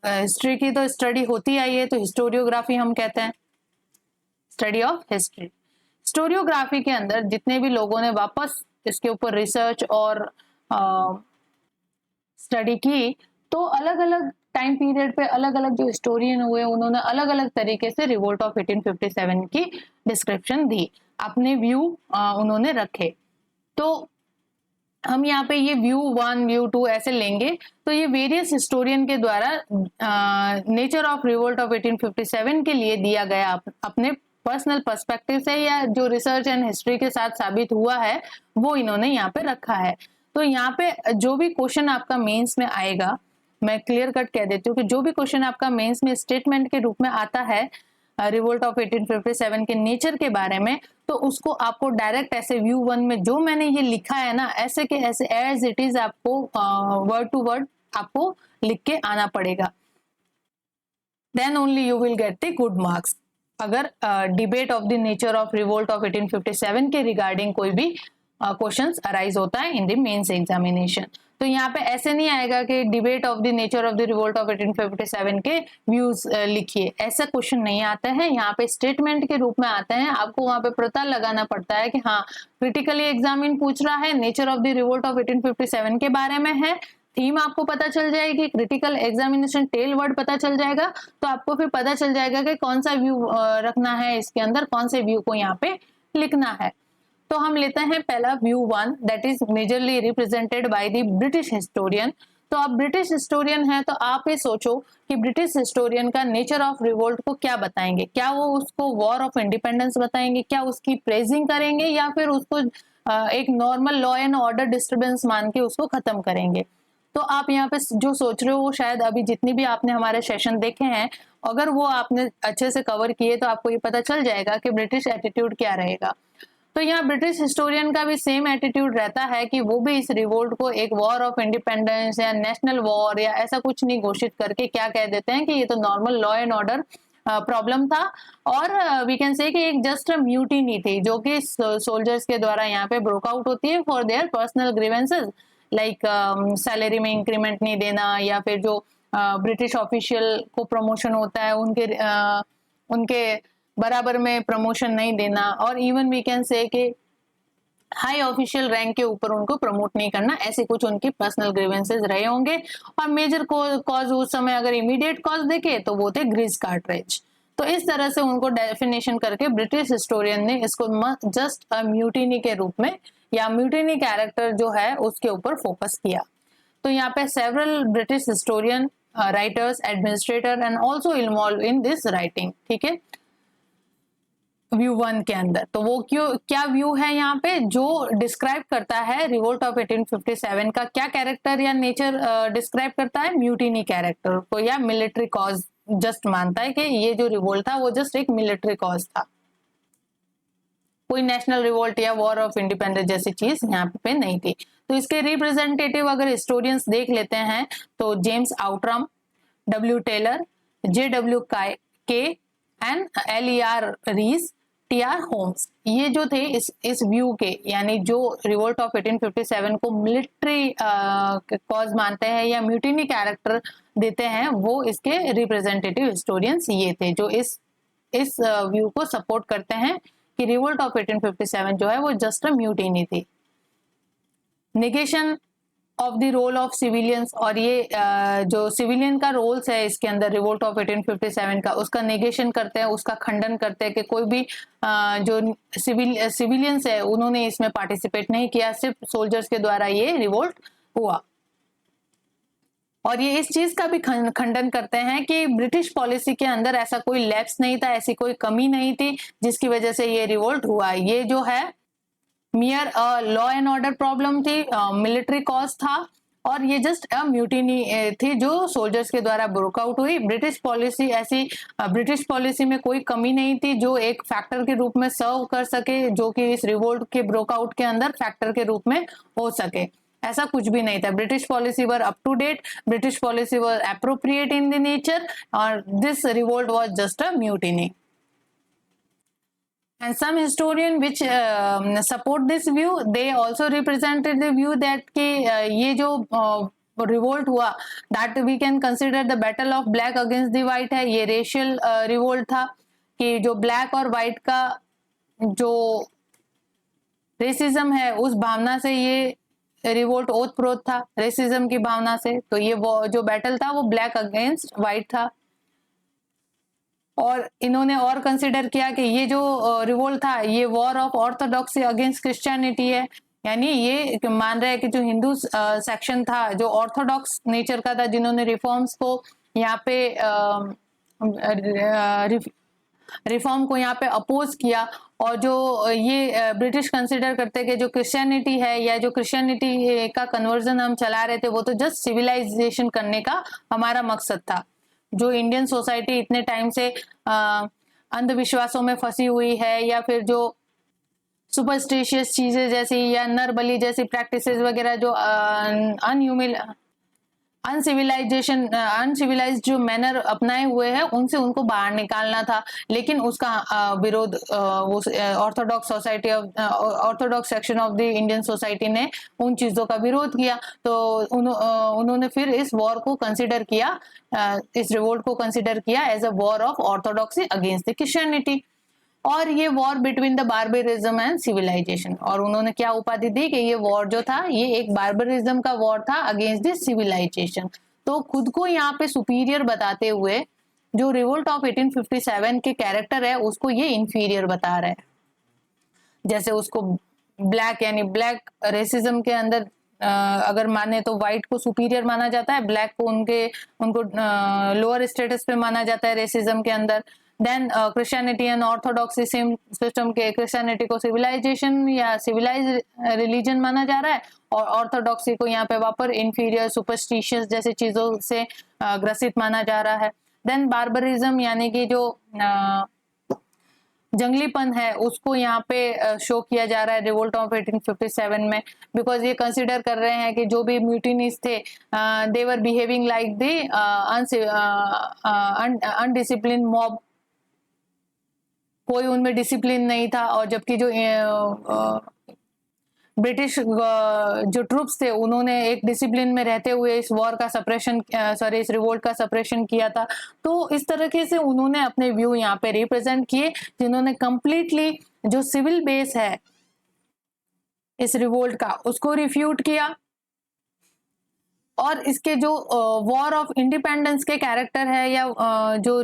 हिस्ट्री की तो स्टडी होती आई है, तो हिस्टोरियोग्राफी हम कहते हैं, स्टडी ऑफ हिस्ट्री। हिस्टोरियोग्राफी के अंदर जितने भी लोगों ने वापस इसके ऊपर रिसर्च और स्टडी की तो अलग अलग टाइम पीरियड पे अलग अलग जो हिस्टोरियन हुए उन्होंने अलग अलग तरीके से रिवोल्ट ऑफ 1857 की डिस्क्रिप्शन दी, अपने व्यू उन्होंने रखे। तो हम यहाँ पे ये व्यू 1 व्यू 2 ऐसे लेंगे। तो ये वेरियस हिस्टोरियन के द्वारा नेचर ऑफ रिवोल्ट ऑफ 1857 के लिए दिया गया अपने पर्सनल पर्सपेक्टिव से या जो रिसर्च एंड हिस्ट्री के साथ साबित हुआ है वो इन्होंने यहाँ पे रखा है। तो यहाँ पे जो भी क्वेश्चन आपका मेंस में आएगा, मैं क्लियर कट कह देती हूँ कि जो भी क्वेश्चन आपका मेंस में स्टेटमेंट के रूप में आता है रिवोल्ट ऑफ 1857 के नेचर के बारे में, तो उसको आपको डायरेक्ट ऐसे व्यू 1 में जो मैंने ये लिखा है ना ऐसे के ऐसे एज इट इज आपको वर्ड टू वर्ड आपको लिख के आना पड़ेगा। Then only you will get the good marks अगर debate of the nature of revolt of 1857 के रिगार्डिंग कोई भी क्वेश्चंस अराइज होता है इन द मेंस एग्जामिनेशन। तो यहाँ पे ऐसे नहीं आएगा कि debate of the nature of the revolt of 1857 के व्यूज लिखिए, ऐसा क्वेश्चन नहीं आता है। यहाँ पे स्टेटमेंट के रूप में आते हैं, आपको वहां पे पता लगाना पड़ता है कि हाँ क्रिटिकली एग्जामिन पूछ रहा है, nature of the revolt of 1857 के बारे में है, थीम आपको पता चल जाएगी, क्रिटिकल एग्जामिनेशन टेल वर्ड पता चल जाएगा, तो आपको फिर पता चल जाएगा कि कौन सा व्यू रखना है इसके अंदर, कौन से व्यू को यहाँ पे लिखना है। तो हम लेते हैं पहला view 1 that is majorly represented by the British historian. तो आप ब्रिटिश हिस्टोरियन हैं तो आप ये सोचो कि ब्रिटिश हिस्टोरियन का नेचर ऑफ रिवोल्ट को क्या बताएंगे, क्या वो उसको वॉर ऑफ इंडिपेंडेंस बताएंगे, क्या उसकी प्रेजिंग करेंगे या फिर उसको एक normal law and order disturbance मान के उसको खत्म करेंगे। तो आप यहाँ पे जो सोच रहे हो वो शायद अभी जितनी भी आपने हमारे सेशन देखे हैं अगर वो आपने अच्छे से कवर किए तो आपको ये पता चल जाएगा कि ब्रिटिश एटीट्यूड क्या रहेगा। तो यहाँ ब्रिटिश हिस्टोरियन का भी सेम एटीट्यूड रहता है कि वो भी इस रिवोल्ट को एक वॉर ऑफ इंडिपेंडेंस या नेशनल वॉर या ऐसा कुछ नहीं घोषित करके क्या कह देते हैं कि ये तो normal law and order problem था और वी कैन से कि एक जस्ट म्यूटिनी थी जो कि सोल्जर्स के द्वारा यहाँ पे ब्रोक आउट होती है for their personal grievances like salary में इंक्रीमेंट नहीं देना या फिर जो ब्रिटिश ऑफिशियल को प्रमोशन होता है उनके बराबर में प्रमोशन नहीं देना और इवन वी कैन से कि हाई ऑफिशियल रैंक के ऊपर उनको प्रमोट नहीं करना, ऐसे कुछ उनके पर्सनल ग्रीवेंसेस रहे होंगे। और मेजर कॉज उस समय अगर इमीडिएट कॉज देखे तो वो थे ग्रीस कार्टरेज। तो इस तरह से उनको डेफिनेशन करके ब्रिटिश हिस्टोरियन ने इसको जस्ट म्यूटिनी के रूप में या म्यूटिनी कैरेक्टर जो है उसके ऊपर फोकस किया। तो यहाँ पे several British historian, writers, administrator and also involve in this writing, ठीक है, व्यू 1 के अंदर। तो वो क्यों, क्या व्यू है यहाँ पे जो डिस्क्राइब करता है रिवोल्ट ऑफ 1857 का क्या कैरेक्टर या नेचर डिस्क्राइब करता है, म्यूटिनी कैरेक्टर को या मिलिट्री कॉज जस्ट मानता है कि ये जो रिवोल्ट था वो जस्ट एक मिलिट्री कॉज था, कोई नेशनल रिवोल्ट या वॉर ऑफ इंडिपेंडेंस जैसी चीज यहाँ पे नहीं थी। तो इसके रिप्रेजेंटेटिव अगर हिस्टोरियंस देख लेते हैं तो James Outram, W Taylor, JW Kaye and LER Rees, TR Holmes, ये जो थे इस व्यू के, यानी जो रिवोल्ट ऑफ 1857 को मिलिट्री कॉज मानते हैं या म्यूटिनी कैरेक्टर देते हैं, वो इसके रिप्रेजेंटेटिव हिस्टोरियंस ये थे जो इस व्यू को सपोर्ट करते हैं कि रिवोल्ट ऑफ 1857 जो है वो जस्ट अ म्यूटिनी थी। Negation of the role of civilians, और ये जो सिविलियन का रोल्स है इसके अंदर रिवोल्ट ऑफ 1857 का, उसका नेगेशन करते हैं, उसका खंडन करते हैं कि कोई भी जो सिविलियंस है उन्होंने इसमें पार्टिसिपेट नहीं किया, सिर्फ सोल्जर्स के द्वारा ये रिवोल्ट हुआ। और ये इस चीज का भी खंडन करते हैं कि ब्रिटिश पॉलिसी के अंदर ऐसा कोई लैप्स नहीं था, ऐसी कोई कमी नहीं थी जिसकी वजह से ये रिवोल्ट हुआ। ये जो है मियर लॉ एंड ऑर्डर प्रॉब्लम थी, मिलिट्री कॉज था, और ये जस्ट अ म्यूटिनी थी जो सोल्जर्स के द्वारा ब्रोकआउट हुई। ब्रिटिश पॉलिसी में कोई कमी नहीं थी जो एक फैक्टर के रूप में सर्व कर सके, जो कि इस रिवोल्ट के ब्रोकआउट के अंदर फैक्टर के रूप में हो सके, ऐसा कुछ भी नहीं था। British policy were up to date, British policy were appropriate in the nature, और this revolt was just a mutiny. And some historian which support this view, they also represented the view that कि ये जो revolt हुआ, that we can consider the battle of black against the white है, ये racial revolt था कि जो black और व्हाइट का जो रेसिज्म है उस भावना से ये रिवोल्ट ओतप्रोत था, रेसिज्म की भावना से। तो ये वो जो बैटल था वो ब्लैक अगेंस्ट व्हाइट था। और इन्होंने और कंसिडर किया कि ये जो रिवोल्ट था ये war of orthodoxy against Christianity है, यानी ये मान रहे हैं कि जो हिंदू सेक्शन था जो ऑर्थोडॉक्स नेचर का था, जिन्होंने रिफॉर्म्स को यहाँ पे रिफॉर्म को यहाँ पे अपोज किया, और जो ये ब्रिटिश कंसिडर करते कि जो क्रिश्चियनिटी है या जो क्रिश्चियनिटी का कन्वर्जन हम चला रहे थे वो तो जस्ट सिविलाइजेशन करने का हमारा मकसद था। जो इंडियन सोसाइटी इतने टाइम से अंधविश्वासों में फंसी हुई है, या फिर जो सुपरस्टिशियस चीजें जैसी या नर बलि जैसी प्रैक्टिसेस वगैरह जो अनसिविलाइज्ड जो मैनर अपनाए हुए हैं उनसे उनको बाहर निकालना था। लेकिन उसका विरोध वो Orthodox society Orthodox section of the Indian society ने उन चीजों का विरोध किया। तो उन्होंने फिर इस वॉर को कंसिडर किया, इस रिवोल्ट को कंसिडर किया as a war of orthodoxy against the Christianity, और ये war between the barbarism and civilisation. और उन्होंने क्या उपाधि दी कि ये वॉर जो था ये एक बार्बरिज्म का वॉर था अगेंस्ट द सिविलाइजेशन। तो खुद को यहाँ पे सुपीरियर बताते हुए जो रिवोल्ट ऑफ 1857 के कैरेक्टर है उसको ये इंफीरियर बता रहा है। जैसे उसको ब्लैक यानी ब्लैक रेसिज्म के अंदर अगर माने तो व्हाइट को सुपीरियर माना जाता है, ब्लैक को उनको लोअर स्टेटस पे माना जाता है रेसिज्म के अंदर। Then Christianity and orthodoxy same system के क्रिश्चियनिटी को सिविलाइजेशन या सिविलाइज रिलीजन माना जा रहा है, और ऑर्थोडॉक्सी को यहाँ पे वापर इंफीरियर सुपरस्टिशियस जैसी चीजों से ग्रसित माना जा रहा है। देन बार्बरिज्म यानी कि जो जंगलीपन है उसको यहाँ पे शो किया जा रहा है रिवोल्ट ऑफ 1857 में, बिकॉज ये कंसिडर कर रहे हैं कि जो भी म्यूटिनीज थे they were behaving like the undiscipline mob, कोई उनमें डिसिप्लिन नहीं था। और जबकि जो ब्रिटिश जो ट्रूप्स थे उन्होंने एक डिसिप्लिन में रहते हुए इस वॉर का सप्रेशन इस रिवोल्ट का सप्रेशन किया था। तो इस तरीके से उन्होंने अपने व्यू यहाँ पे रिप्रेजेंट किए, जिन्होंने कंप्लीटली जो सिविल बेस है इस रिवोल्ट का, उसको रिफ्यूट किया। और इसके जो वॉर ऑफ इंडिपेंडेंस के कैरेक्टर है या जो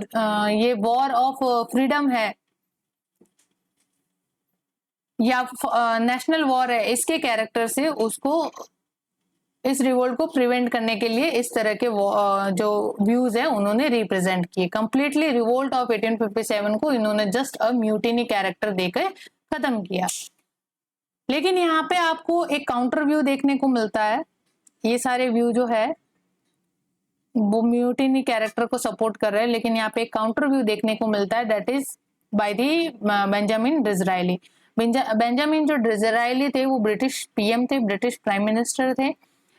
ये वॉर ऑफ फ्रीडम है या नेशनल वॉर है, इसके कैरेक्टर से उसको, इस रिवोल्ट को प्रिवेंट करने के लिए इस तरह के जो व्यूज है उन्होंने रिप्रेजेंट किए। कंप्लीटली रिवोल्ट ऑफ 1857 को इन्होंने जस्ट अ म्यूटिनी कैरेक्टर देकर खत्म किया। लेकिन यहाँ पे आपको एक काउंटर व्यू देखने को मिलता है। ये सारे व्यू जो है वो म्यूटिनी कैरेक्टर को सपोर्ट कर रहे हैं, लेकिन यहाँ पे एक काउंटर व्यू देखने को मिलता है, that is by the Benjamin Disraeli. Benjamin जो डिज़रायली थे वो ब्रिटिश पीएम थे, ब्रिटिश प्राइम मिनिस्टर थे,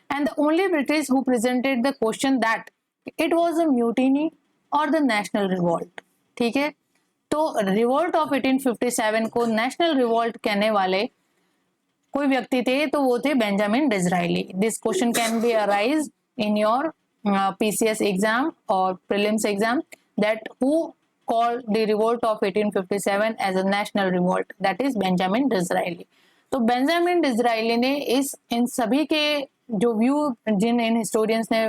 and the only British who presented the question that it was a mutiny और द नेशनल रिवोल्ट। ठीक है, तो रिवोल्ट ऑफ 1857 को नेशनल रिवोल्ट कहने वाले कोई व्यक्ति थे, तो वो थे Benjamin Disraeli. This question can be arise in your PCS exam or prelims exam, that who called the revolt of 1857 as a national revolt, that is Benjamin Disraeli। तो बेंजामिन डिज़रायली ने इन सभी के जो व्यू जिन इन historians ने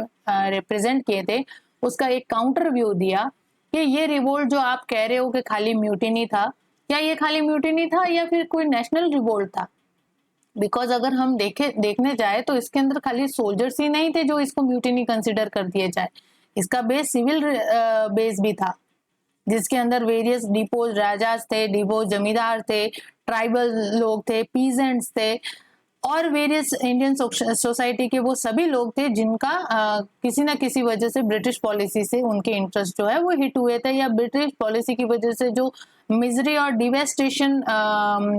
represent किए थे उसका एक काउंटर व्यू दिया कि ये रिवोल्ट जो आप कह रहे हो कि खाली म्यूटिनी था, क्या ये खाली म्यूटिनी था या फिर कोई नेशनल रिवोल्ट था? बिकॉज अगर हम देखने जाए तो इसके अंदर खाली सोल्जर्स ही नहीं थे जो इसको म्यूटिनी कंसिडर कर दिए जाए, इसका बेस सिविल बेस भी था, जिसके अंदर वेरियस डिपोज राजाज थे, डिपोज जमींदार थे, ट्राइबल लोग थे, पीजेंट्स थे, और वेरियस इंडियन सोसाइटी के वो सभी लोग थे जिनका किसी ना किसी वजह से ब्रिटिश पॉलिसी से उनके इंटरेस्ट जो है वो हिट हुए थे, या ब्रिटिश पॉलिसी की वजह से जो मिजरी और डिवेस्टेशन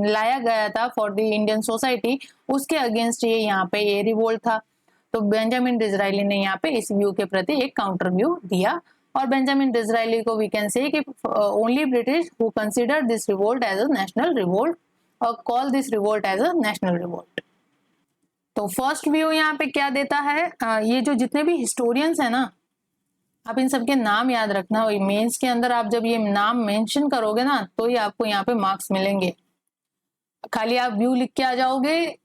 लाया गया था फॉर द इंडियन सोसाइटी, उसके अगेंस्ट ये यहाँ पे ये रिवोल्ट था। तो बेंजामिन डिज़रायली ने यहाँ पे इस व्यू के प्रति एक काउंटर व्यू दिया, और बेंजामिन डिज़रायली को वी कैन से कि only British who consider this revolt as a national revolt और call this revolt as a national revolt. तो फर्स्ट व्यू यहाँ पे क्या देता है, ये जो जितने भी हिस्टोरियंस है ना, आप इन सबके नाम याद रखना। मेंस के अंदर आप जब ये नाम मेंशन करोगे ना तो ही आपको यहाँ पे मार्क्स मिलेंगे। खाली आप व्यू लिख के आ जाओगे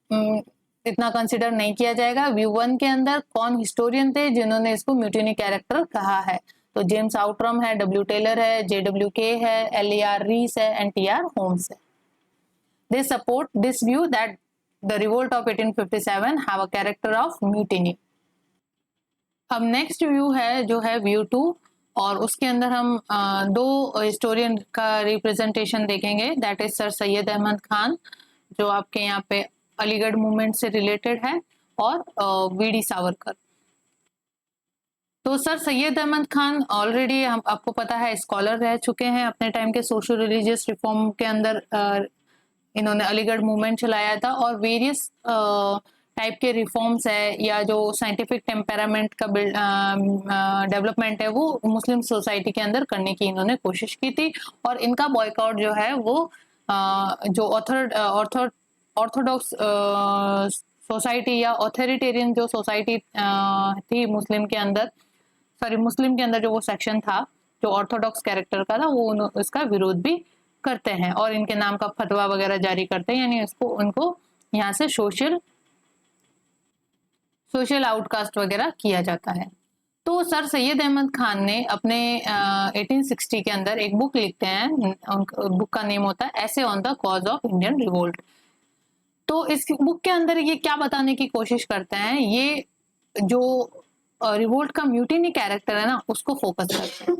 इतना कंसिडर नहीं किया जाएगा। व्यू 1 के अंदर कौन हिस्टोरियन थे जिन्होंने इसको म्यूटिनी कैरेक्टर कहा है, तो जेम्स आउटरम है, डब्ल्यू टेलर है, JWK है, LER रीस है एंड TR होम्स है। They support this view that the revolt of 1857 have a character of mutiny। अब नेक्स्ट व्यू है जो है व्यू 2, और उसके अंदर हम दो हिस्टोरियन का रिप्रेजेंटेशन देखेंगे, that is sir Syed Ahmed Khan जो आपके यहाँ पे अलीगढ़ मूवमेंट से रिलेटेड है, और VD सावरकर। तो सर सैयद अहमद खान ऑलरेडी हम आपको पता है स्कॉलर रह चुके हैं, अपने टाइम के सोशल रिलीजियस रिफॉर्म के अंदर इन्होंने अलीगढ़ मूवमेंट चलाया था, और वेरियस टाइप के रिफॉर्म्स है या जो साइंटिफिक टेम्परामेंट का डेवलपमेंट है वो मुस्लिम सोसाइटी के अंदर करने की इन्होंने कोशिश की थी। और इनका बॉयकॉट जो है वो जो ऑर्थोडॉक्स सोसाइटी या ऑथोरिटेरियन जो सोसाइटी थी मुस्लिम के अंदर, मुस्लिम के अंदर जो वो सेक्शन था जो ऑर्थोडॉक्स कैरेक्टर का था, वो इसका विरोध भी करते हैं और इनके नाम का फतवा वगैरह जारी करते हैं, यानी इसको उनको यहाँ से सोशल आउटकास्ट वगैरह किया जाता है। तो सर सैयद अहमद खान ने अपने 1860 के अंदर एक बुक लिखते हैं, बुक का नेम होता है ऐसे on the cause of Indian revolt. तो इस बुक के अंदर ये क्या बताने की कोशिश करते हैं, ये जो रिवोल्ट का म्यूटिनी कैरेक्टर है ना उसको फोकस करते हैं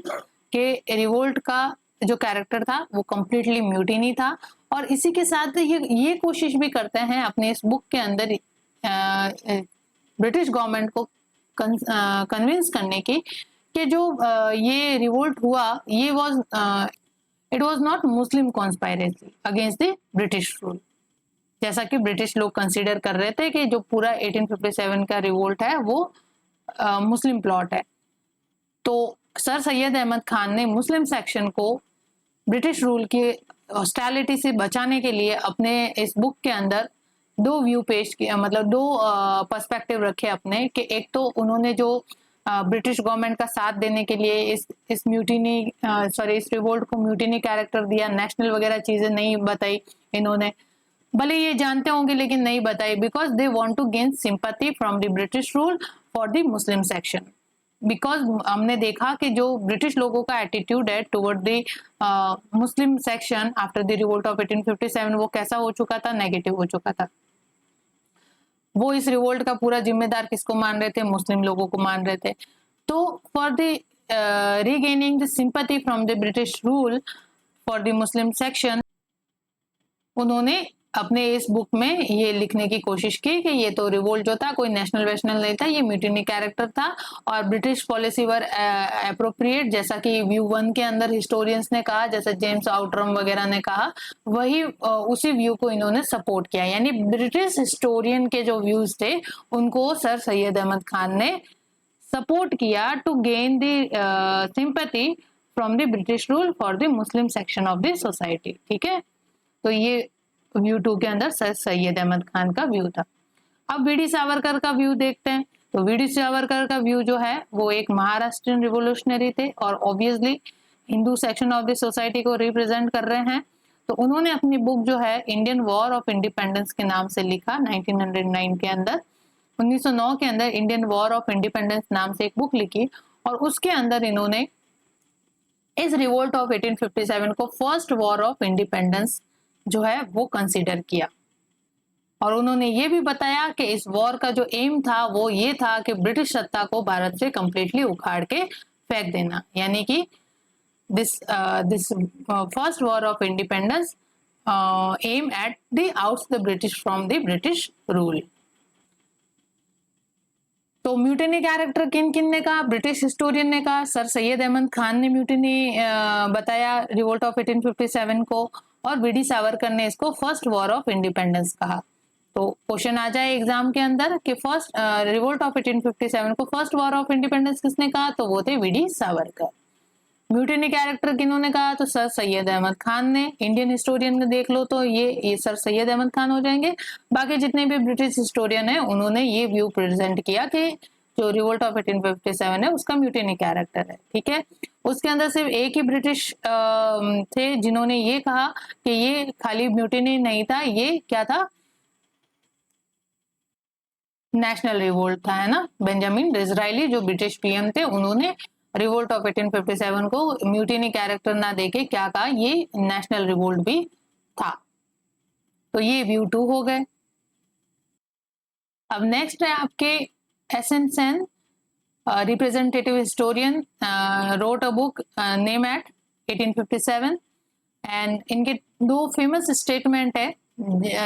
कि रिवोल्ट का जो कैरेक्टर था वो कम्प्लीटली म्यूटिनी था, और इसी के साथ ये कोशिश भी करते हैं अपने इस बुक के अंदर ब्रिटिश गवर्नमेंट को कन्विंस करने की कि जो ये रिवोल्ट हुआ ये it was not Muslim conspiracy against the British rule, जैसा कि ब्रिटिश लोग कंसीडर कर रहे थे कि जो पूरा 1857 का रिवोल्ट है वो मुस्लिम प्लॉट है। तो सर सैयद अहमद खान ने मुस्लिम सेक्शन को ब्रिटिश रूल की हॉस्टिलिटी से बचाने के लिए अपने इस बुक के अंदर दो व्यू पेश किया, मतलब दो पर्सपेक्टिव रखे अपने, कि एक तो उन्होंने जो ब्रिटिश गवर्नमेंट का साथ देने के लिए इस रिवोल्ट को म्यूटिनी कैरेक्टर दिया, नेशनल वगैरह चीजें नहीं बताई इन्होंने। भले ये जानते होंगे लेकिन नहीं बताए, because they want to gain sympathy from the British rule for the Muslim section. Because हमने देखा कि जो ब्रिटिश लोगों का एटीट्यूड है toward the Muslim section after the revolt of 1857 वो कैसा हो चुका था, नेगेटिव हो चुका था। वो इस रिवोल्ट का पूरा जिम्मेदार किसको मान रहे थे, मुस्लिम लोगों को मान रहे थे। तो for the regaining the sympathy from the British rule for the Muslim section, उन्होंने अपने इस बुक में ये लिखने की कोशिश की कि ये तो रिवोल्ट जो था कोई नेशनल वेशनल नहीं था, ये म्यूटिनी कैरेक्टर था और ब्रिटिश पॉलिसी वर अप्रोप्रिएट, जैसा कि व्यू 1 के अंदर हिस्टोरियंस ने कहा, जैसे जेम्स आउटरम वगैरह ने कहा, वही उसी व्यू को इन्होंने सपोर्ट किया। यानी ब्रिटिश हिस्टोरियन के जो व्यूज थे उनको सर सैयद अहमद खान ने सपोर्ट किया to gain the sympathy from the British rule for the Muslim section of the society. ठीक है, तो ये व्यू 2 के अंदर सर सैयद अहमद खान का व्यू था। अब वीडी सावरकर का व्यू देखते हैं। तो वीडी सावरकर का व्यू जो है वो एक महाराष्ट्रियन रिवोल्यूशनरी थे और obviously Hindu section of the society को रिप्रेजेंट कर रहे हैं। तो उन्होंने अपनी बुक जो है इंडियन वॉर ऑफ इंडिपेंडेंस के नाम से लिखा 1909 के अंदर। 1909 के अंदर इंडियन वॉर ऑफ इंडिपेंडेंस नाम से एक बुक लिखी और उसके अंदर इन्होंने इस रिवोल्ट ऑफ 1857 को फर्स्ट वॉर ऑफ इंडिपेंडेंस जो है वो कंसीडर किया। और उन्होंने ये भी बताया कि इस वॉर का जो एम था वो ये था कि ब्रिटिश सत्ता को भारत से कंप्लीटली उखाड़ के फेंक देना, यानी कि this first war of independence aim at the outs the British from the British rule. तो म्यूटिनी कैरेक्टर किन किन ने कहा, ब्रिटिश हिस्टोरियन ने कहा, सर सैयद अहमद खान ने म्यूटिनी बताया रिवोल्ट ऑफ 1857 को, और वीडी सावरकर ने इसको फर्स्ट वॉर ऑफ इंडिपेंडेंस कहा। तो क्वेश्चन आ जाए एग्जाम के अंदर कि फर्स्ट रिवोल्ट ऑफ 1857 को फर्स्ट वॉर ऑफ इंडिपेंडेंस किसने कहा, तो वो थे वीडी सावरकर। म्यूटिनी कैरेक्टर किन्होंने कहा, तो सर सैयद अहमद खान ने। इंडियन हिस्टोरियन में देख लो तो ये सर सैयद अहमद खान हो जाएंगे। बाकी जितने भी ब्रिटिश हिस्टोरियन है उन्होंने ये व्यू प्रेजेंट किया कि जो रिवोल्ट ऑफ 1857 है उसका म्यूटिनी कैरेक्टर है। ठीक है, उसके अंदर सिर्फ एक ही ब्रिटिश थे जिन्होंने ये कहा कि ये खाली म्यूटिनी नहीं था, ये क्या था, नेशनल रिवोल्ट था, है ना। बेंजामिन डिसराइली जो ब्रिटिश पीएम थे उन्होंने रिवोल्ट ऑफ 1857 को म्यूटिनी कैरेक्टर ना देके क्या कहा, ये नेशनल रिवोल्ट भी था। तो ये व्यू 2 हो गए। अब नेक्स्ट है आपके SN. Sen, representative historian, wrote a book name at 1857 and इनके 2 फेमस स्टेटमेंट है।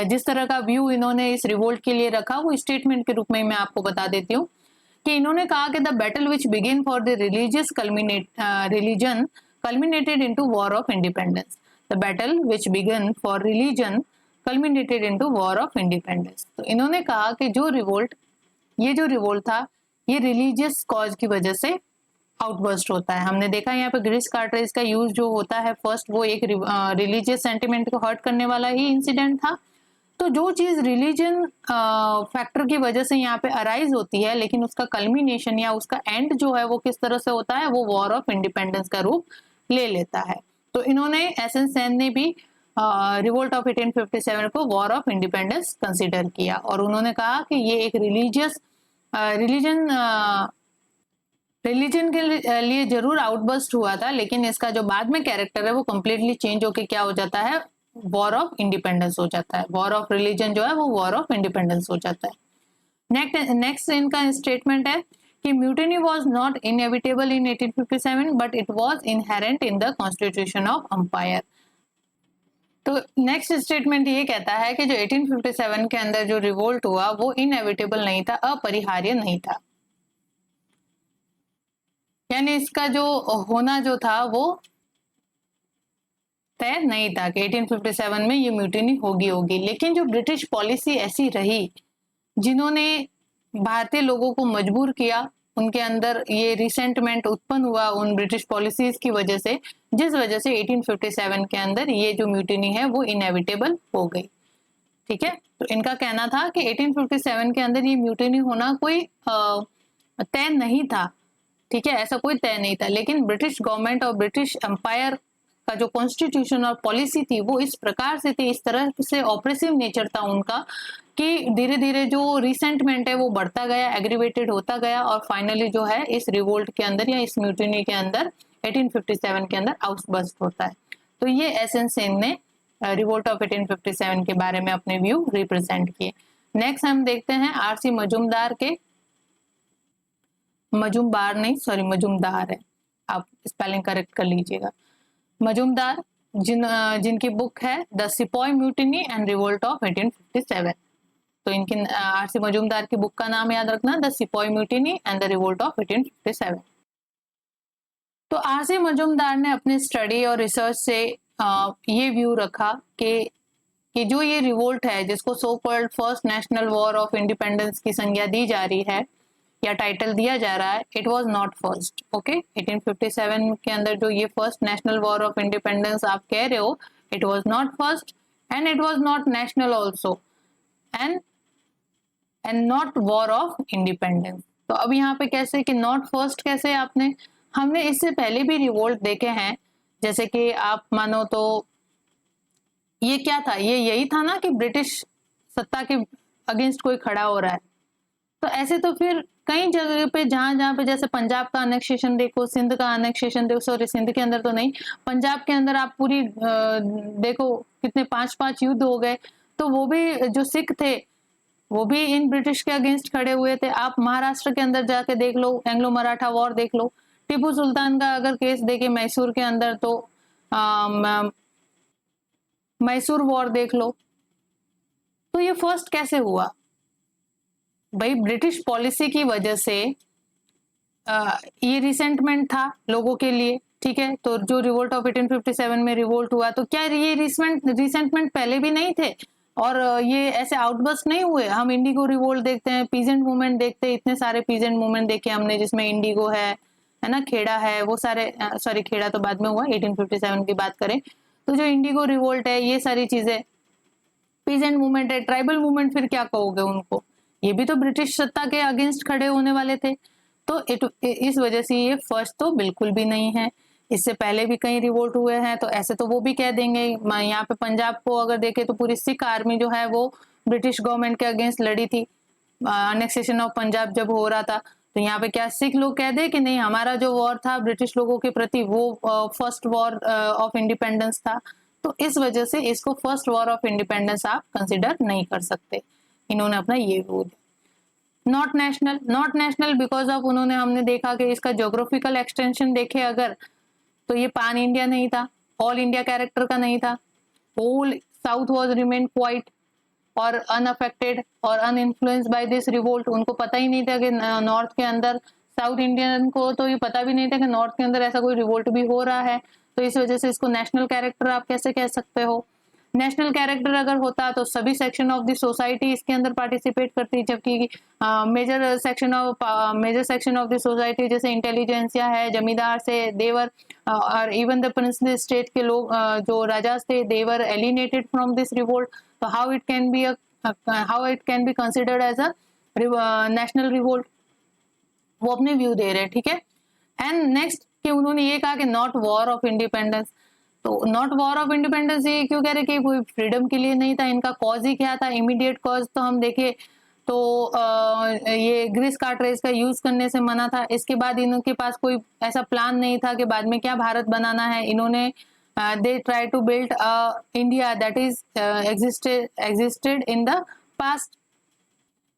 जिस तरह का व्यू इन्होंने इस रिवोल्ट के लिए रखा वो स्टेटमेंट के रूप में मैं आपको बता देती हूँ कि इन्होंने कहा कि the battle which begin for the religious religion culminated into war of independence. The battle which began for religion culminated into war of independence. तो इन्होंने कहा कि जो रिवोल्ट था ये रिलीजियस कॉज की वजह से आउटबर्स्ट होता है। हमने देखा यहाँ पे ग्रीस कार्टरेज का यूज जो होता है फर्स्ट, वो एक रिलीजियस सेंटिमेंट को हर्ट करने वाला ही इंसिडेंट था। तो जो चीज रिलीजन फैक्टर की वजह से यहाँ पे अराइज होती है लेकिन उसका कल्मिनेशन या उसका एंड जो है वो किस तरह से होता है, वो वॉर ऑफ इंडिपेंडेंस का रूप ले लेता है। तो इन्होंने एस.एन. सेन ने भी रिवोल्ट ऑफ 1857 को वॉर ऑफ इंडिपेंडेंस कंसिडर किया और उन्होंने कहा कि ये एक रिलीजन के लिए जरूर आउटबर्स्ट हुआ था, लेकिन इसका जो बाद में कैरेक्टर है वो कंप्लीटली चेंज होके क्या हो जाता है, वॉर ऑफ इंडिपेंडेंस हो जाता है। वॉर ऑफ रिलीजन जो है वो वॉर ऑफ इंडिपेंडेंस हो जाता है। नेक्स्ट इनका स्टेटमेंट है कि mutiny was not inevitable in 1857 but it was inherent in the constitution of empire. तो नेक्स्ट स्टेटमेंट ये कहता है कि जो 1857 के अंदर जो रिवोल्ट हुआ वो इनएविटेबल नहीं था, अपरिहार्य नहीं था, यानी इसका जो होना जो था वो तय नहीं था कि 1857 में ये म्यूटिनी होगी। लेकिन जो ब्रिटिश पॉलिसी ऐसी रही जिन्होंने भारतीय लोगों को मजबूर किया, उनके अंदर ये रिसेंटमेंट उत्पन्न हुआ उन ब्रिटिश पॉलिसीज की वजह से, जिस वजह से 1857 के अंदर ये जो म्यूटिनी है वो इनएविटेबल हो गई। ठीक है, तो इनका कहना था कि 1857 के अंदर ये म्यूटिनी होना कोई तय नहीं था। ठीक है, ऐसा कोई तय नहीं था, लेकिन ब्रिटिश गवर्नमेंट और ब्रिटिश एम्पायर का जो कॉन्स्टिट्यूशन और पॉलिसी थी वो इस प्रकार से थी, इस तरह से ऑपरेसिव नेचर था उनका कि धीरे धीरे जो रिसेंटमेंट है वो बढ़ता गया, एग्रीवेटेड होता गया और फाइनली जो है इस रिवोल्ट के अंदर या इस म्यूटिनी के अंदर 1857 के अंदर आउटबर्स्ट होता है। तो ये एसएन सेन ने रिवोल्ट ऑफ 1857 के बारे में अपने व्यू रिप्रेजेंट किए। नेक्स्ट हम देखते हैं आरसी मजूमदार के, मजूमदार नहीं सॉरी मजूमदार है, आप स्पेलिंग करेक्ट कर लीजिएगा। मजूमदार जिनकी बुक है the sepoy mutiny and revolt of 1857। तो इनकी आरसी मजूमदार की बुक का नाम याद रखना, the sepoy mutiny and the revolt of 1857। तो आरसी मजूमदार ने अपने स्टडी और रिसर्च से ये व्यू रखा कि जो ये रिवोल्ट है जिसको so called first national war of independence की संज्ञा दी जा रही है या टाइटल दिया जा रहा है, it was not first. Okay, 1857 के अंदर जो ये first national war of independence आप कह रहे हो, it was not first and it was not national also and not war of independence. तो अब यहाँ पे कैसे कि नॉट फर्स्ट कैसे, आपने हमने इससे पहले भी रिवोल्ट देखे हैं, जैसे कि आप मानो तो ये क्या था, ये यही था ना कि ब्रिटिश सत्ता के अगेंस्ट कोई खड़ा हो रहा है। तो ऐसे तो फिर कई जगह पे जहां पे जैसे पंजाब का अनेक्सेशन देखो, सिंध का अनेक्सेशन देखो, सॉरी सिंध के अंदर तो नहीं, पंजाब के अंदर आप पूरी देखो कितने 5 युद्ध हो गए। तो वो भी जो सिख थे वो भी इन ब्रिटिश के अगेंस्ट खड़े हुए थे। आप महाराष्ट्र के अंदर जाके देख लो, एंग्लो मराठा वॉर देख लो, टीपू सुल्तान का अगर केस देखे मैसूर के अंदर तो मैसूर वॉर देख लो। तो ये फर्स्ट कैसे हुआ भाई? ब्रिटिश पॉलिसी की वजह से ये रिसेंटमेंट था लोगों के लिए, ठीक है। तो जो रिवोल्ट ऑफ 1857 में रिवोल्ट हुआ, तो क्या ये रिसेंटमेंट पहले भी नहीं थे और ये ऐसे आउटबर्स्ट नहीं हुए? हम इंडिगो रिवोल्ट देखते हैं, पीजेंट मूवमेंट देखते हैं, इतने सारे पीजेंट मूवमेंट देखे हमने जिसमें इंडिगो है ना, खेड़ा है, वो सारे सॉरी खेड़ा तो बाद में हुआ, 1857 की बात करें तो जो इंडिगो रिवोल्ट है, ये सारी चीजें, पीजेंट मूवमेंट है, ट्राइबल मूवमेंट, फिर क्या कहोगे उनको? ये भी तो ब्रिटिश सत्ता के अगेंस्ट खड़े होने वाले थे। तो इस वजह से ये फर्स्ट तो बिल्कुल भी नहीं है। इससे पहले भी कई रिवोल्ट हुए हैं, तो ऐसे तो वो भी कह देंगे। यहाँ पे पंजाब को अगर देखे तो पूरी सिख आर्मी जो है वो ब्रिटिश गवर्नमेंट के अगेंस्ट लड़ी थी, अनेक्सेशन ऑफ पंजाब जब हो रहा था। तो यहाँ पे क्या सिख लोग कह दे कि नहीं, हमारा जो वॉर था ब्रिटिश लोगों के प्रति वो फर्स्ट वॉर ऑफ इंडिपेंडेंस था। तो इस वजह से इसको फर्स्ट वॉर ऑफ इंडिपेंडेंस आप कंसिडर नहीं कर सकते। इन्होंने अपना ये व्यू दिया। नॉट नेशनल बिकॉज ऑफ उन्होंने, हमने देखा कि इसका ज्योग्राफिकल एक्सटेंशन देखे अगर, तो ये पान इंडिया नहीं था, ऑल इंडिया कैरेक्टर का नहीं था। Whole south was remain quiet और अनअफेक्टेड और अनइन्फ्लुएंस्ड बाय दिस रिवोल्ट। उनको पता ही नहीं था कि नॉर्थ के अंदर, साउथ इंडियन को तो ये पता भी नहीं था कि नॉर्थ के अंदर ऐसा कोई रिवोल्ट भी हो रहा है। तो इस वजह से इसको नेशनल कैरेक्टर आप कैसे कह सकते हो? नेशनल कैरेक्टर अगर होता तो सभी सेक्शन ऑफ द सोसाइटी इसके अंदर पार्टिसिपेट करती, जबकि major section of the society जैसे इंटेलिजेंसिया है, जमींदार से देवर और इवन द प्रिंसली स्टेट के लोग जो राजा थे, they were alienated from this revolt. तो how it can be considered as a national revolt? वो अपने व्यू दे रहे हैं, ठीक है। एंड नेक्स्ट कि उन्होंने ये कहा कि नॉट वॉर ऑफ इंडिपेंडेंस। तो नॉट वॉर ऑफ इंडिपेंडेंस ये क्यों कह रहे कि कोई फ्रीडम के लिए नहीं था, इनका कॉज ही क्या था? इमीडिएट कॉज तो हम देखे तो ये ग्रीस कार्टरेज का यूज करने से मना था। इसके बाद इनके पास कोई ऐसा प्लान नहीं था कि बाद में क्या भारत बनाना है। इन्होंने they try to build a India that is existed in the past.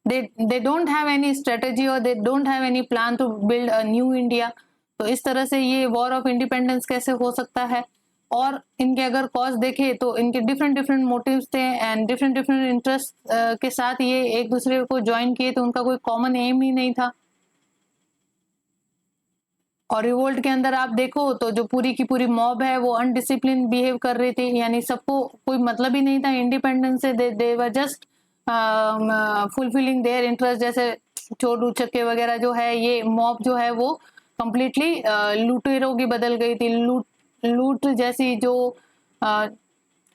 They don't have any strategy or they don't have any plan to build a new India. तो इस तरह से ये वॉर ऑफ इंडिपेंडेंस कैसे हो सकता है? और इनके अगर कॉज देखे तो इनके डिफरेंट मोटिव्स थे एंड डिफरेंट इंटरेस्ट के साथ ये एक दूसरे को ज्वाइन किए, तो उनका कोई कॉमन एम ही नहीं था। और रिवोल्ट के अंदर आप देखो तो जो पूरी की पूरी मॉब है वो अनडिसिप्लिन बिहेव कर रही थी, यानी सबको कोई मतलब ही नहीं था इंडिपेंडेंस से। They were just fulfilling their interest. जैसे चोर उचक्के वगैरह जो है, ये मॉब जो है वो कंप्लीटली लूटेरों की बदल गई थी। लूट जैसी जो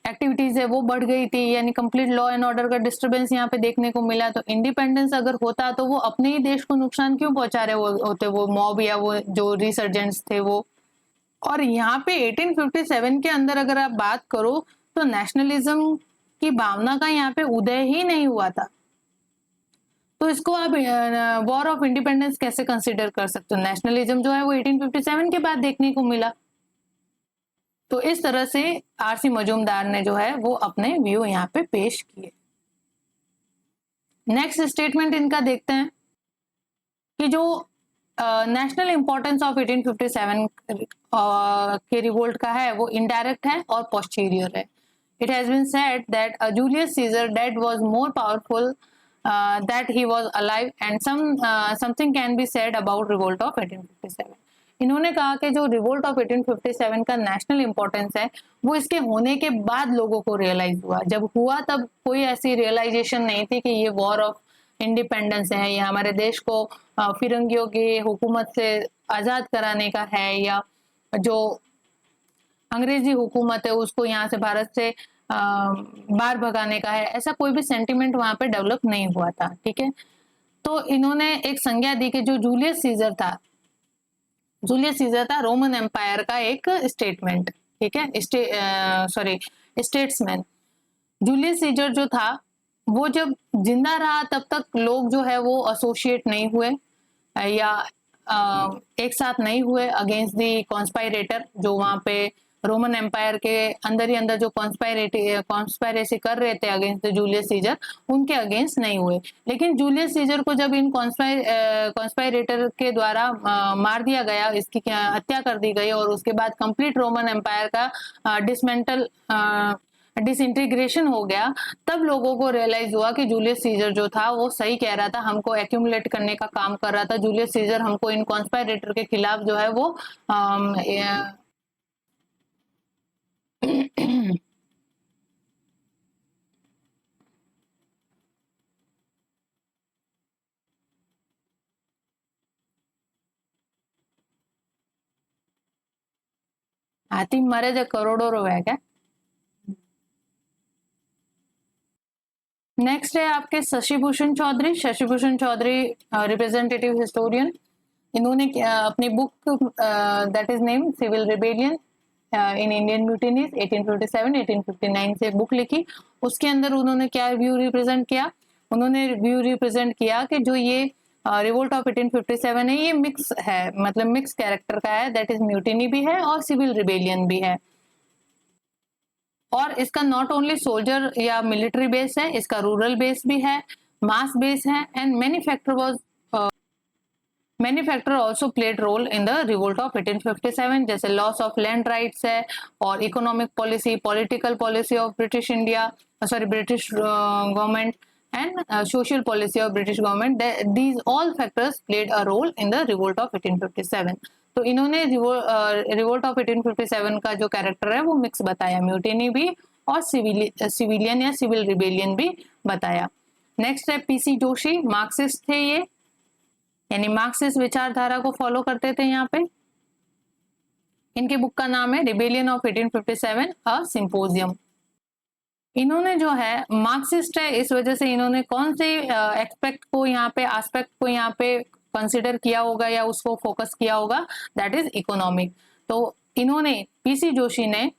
एक्टिविटीज है वो बढ़ गई थी, यानी कंप्लीट लॉ एंड ऑर्डर का डिस्टरबेंस यहाँ पे देखने को मिला। तो इंडिपेंडेंस अगर होता तो वो अपने ही देश को नुकसान क्यों पहुंचा रहे होते वो मॉब या वो जो रिसर्जेंट्स थे वो। और यहाँ पे 1857 के अंदर अगर आप बात करो तो नेशनलिज्म की भावना का यहाँ पे उदय ही नहीं हुआ था, तो इसको आप वॉर ऑफ इंडिपेंडेंस कैसे कंसीडर कर सकते हो? नेशनलिज्म जो है वो 1857 के बाद देखने को मिला। तो इस तरह से आरसी मजूमदार ने जो है वो अपने व्यू यहाँ पे पेश किए। नेक्स्ट स्टेटमेंट इनका देखते हैं कि जो नेशनल इंपॉर्टेंस ऑफ 1857 के रिवोल्ट का है वो इनडायरेक्ट है और पोस्टीरियर है। It has been said that Julius Caesar dead was more powerful that he was alive and something can be said about revolt of 1857। इन्होंने कहा कि जो रिवोल्ट ऑफ 1857 का नेशनल इंपॉर्टेंस है वो इसके होने के बाद लोगों को रियलाइज हुआ। जब हुआ तब कोई ऐसी रियलाइजेशन नहीं थी कि ये वॉर ऑफ इंडिपेंडेंस है या हमारे देश को फिरंगियों की हुकूमत से आजाद कराने का है या जो अंग्रेजी हुकूमत है उसको यहाँ से भारत से बाहर भगाने का है। ऐसा कोई भी सेंटिमेंट वहां पे डेवलप नहीं हुआ था। ठीक है, तो इन्होंने एक संज्ञा दी कि जो जूलियस सीजर था रोमन एम्पायर का एक स्टेटमेंट। ठीक है, स्टेट्समैन। जूलियस सीजर जो था वो जब जिंदा रहा तब तक लोग जो है वो एसोसिएट नहीं हुए या एक साथ नहीं हुए अगेंस्ट दी कॉन्स्पायरेटर, जो वहां पे रोमन एम्पायर के अंदर ही अंदर जो कॉन्स्पायरेसी कर रहे थे अगेंस्ट जूलियस सीजर, उनके अगेंस्ट नहीं हुए। लेकिन जूलियस सीजर को जब इन कॉन्स्पायरेटर के द्वारा मार दिया गया, इसकी हत्या कर दी गई और उसके बाद कंप्लीट रोमन एम्पायर का डिसइंटीग्रेशन हो गया, तब लोगों को रियलाइज हुआ कि जूलियस सीजर जो था वो सही कह रहा था, हमको एक्यूमुलेट करने का काम कर रहा था। जूलियस सीजर हमको इन कॉन्स्पायरेटर के खिलाफ जो है वो हाथी मरे जो करोड़ों रोए क्या। नेक्स्ट है आपके शशिभूषण चौधरी। Shashibhushan Chaudhuri representative historian. इन्होंने अपनी book that is name civil rebellion in Indian mutinies 1857-1859 से बुक लिखी। उसके अंदर उन्होंने क्या व्यू रिप्रेजेंट किया? उन्होंने व्यू रिप्रेजेंट किया कि जो ये रिवोल्ट ऑफ 1857 है ये मिक्स है, मतलब मिक्स कैरेक्टर का है, दैट इज म्यूटिनी भी है और सिविल रिबेलियन भी है। और इसका नॉट ओनली सोल्जर या मिलिट्री बेस है, इसका रूरल बेस भी है, मास बेस है and manufacture also played role in the revolt of 1857, जैसे लॉस ऑफ लैंड राइट्स है और economic policy, political policy of British government and social policy of British government. These all factors played a role in the revolt of 1857. तो इन्होंने revolt of 1857 का जो character है वो mix बताया, mutiny भी और सिविलियन या सिविल रिबेलियन भी बताया। नेक्स्ट है पीसी जोशी, मार्क्सिस्ट थे ये, यानी मार्क्सिस्ट विचारधारा को फॉलो करते थे यहाँ पे। इनके बुक का नाम है रिबेलियन ऑफ 1857 अ सिंपोजियम। इन्होंने जो है मार्क्सिस्ट है, इस वजह से इन्होंने कौन से एस्पेक्ट को यहाँ पे कंसिडर किया होगा या उसको फोकस किया होगा? That is economic. तो इन्होंने पीसी जोशी ने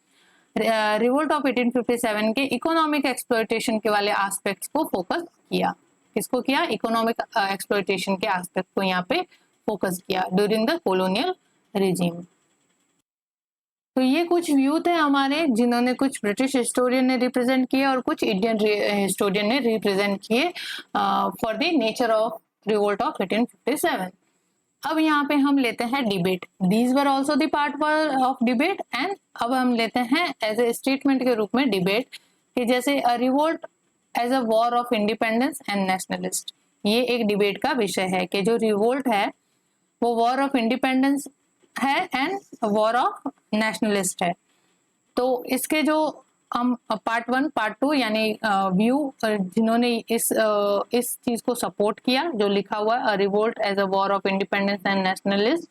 रिवोल्ट ऑफ 1857 के इकोनॉमिक एक्सप्लॉयटेशन के वाले एस्पेक्ट्स को फोकस किया। किसको किया? इकोनॉमिक एक्सप्लॉयटेशन के एस्पेक्ट को यहाँ पे फोकस किया ड्यूरिंग द कॉलोनियल रिजीम। तो ये कुछ व्यू थे हमारे, जिन्होंने कुछ ब्रिटिश हिस्टोरियन ने रिप्रेजेंट किए और कुछ इंडियन हिस्टोरियन ने रिप्रेजेंट किए for the nature of revolt of 1857। अब यहाँ पे हम लेते हैं debate. These were also the part of debate and अब हम लेते हैं एज ए स्टेटमेंट के रूप में डिबेट कि जैसे revolt as a war of independence and nationalist. ये एक डिबेट का विषय है कि जो रिवोल्ट है वो वॉर ऑफ इंडिपेंडेंस है एंड वॉर ऑफ नेशनलिस्ट है। तो इसके जो हम पार्ट 1 पार्ट 2 यानी व्यू जिन्होंने इस चीज को सपोर्ट किया, जो लिखा हुआ है revolt as a war of independence and nationalist,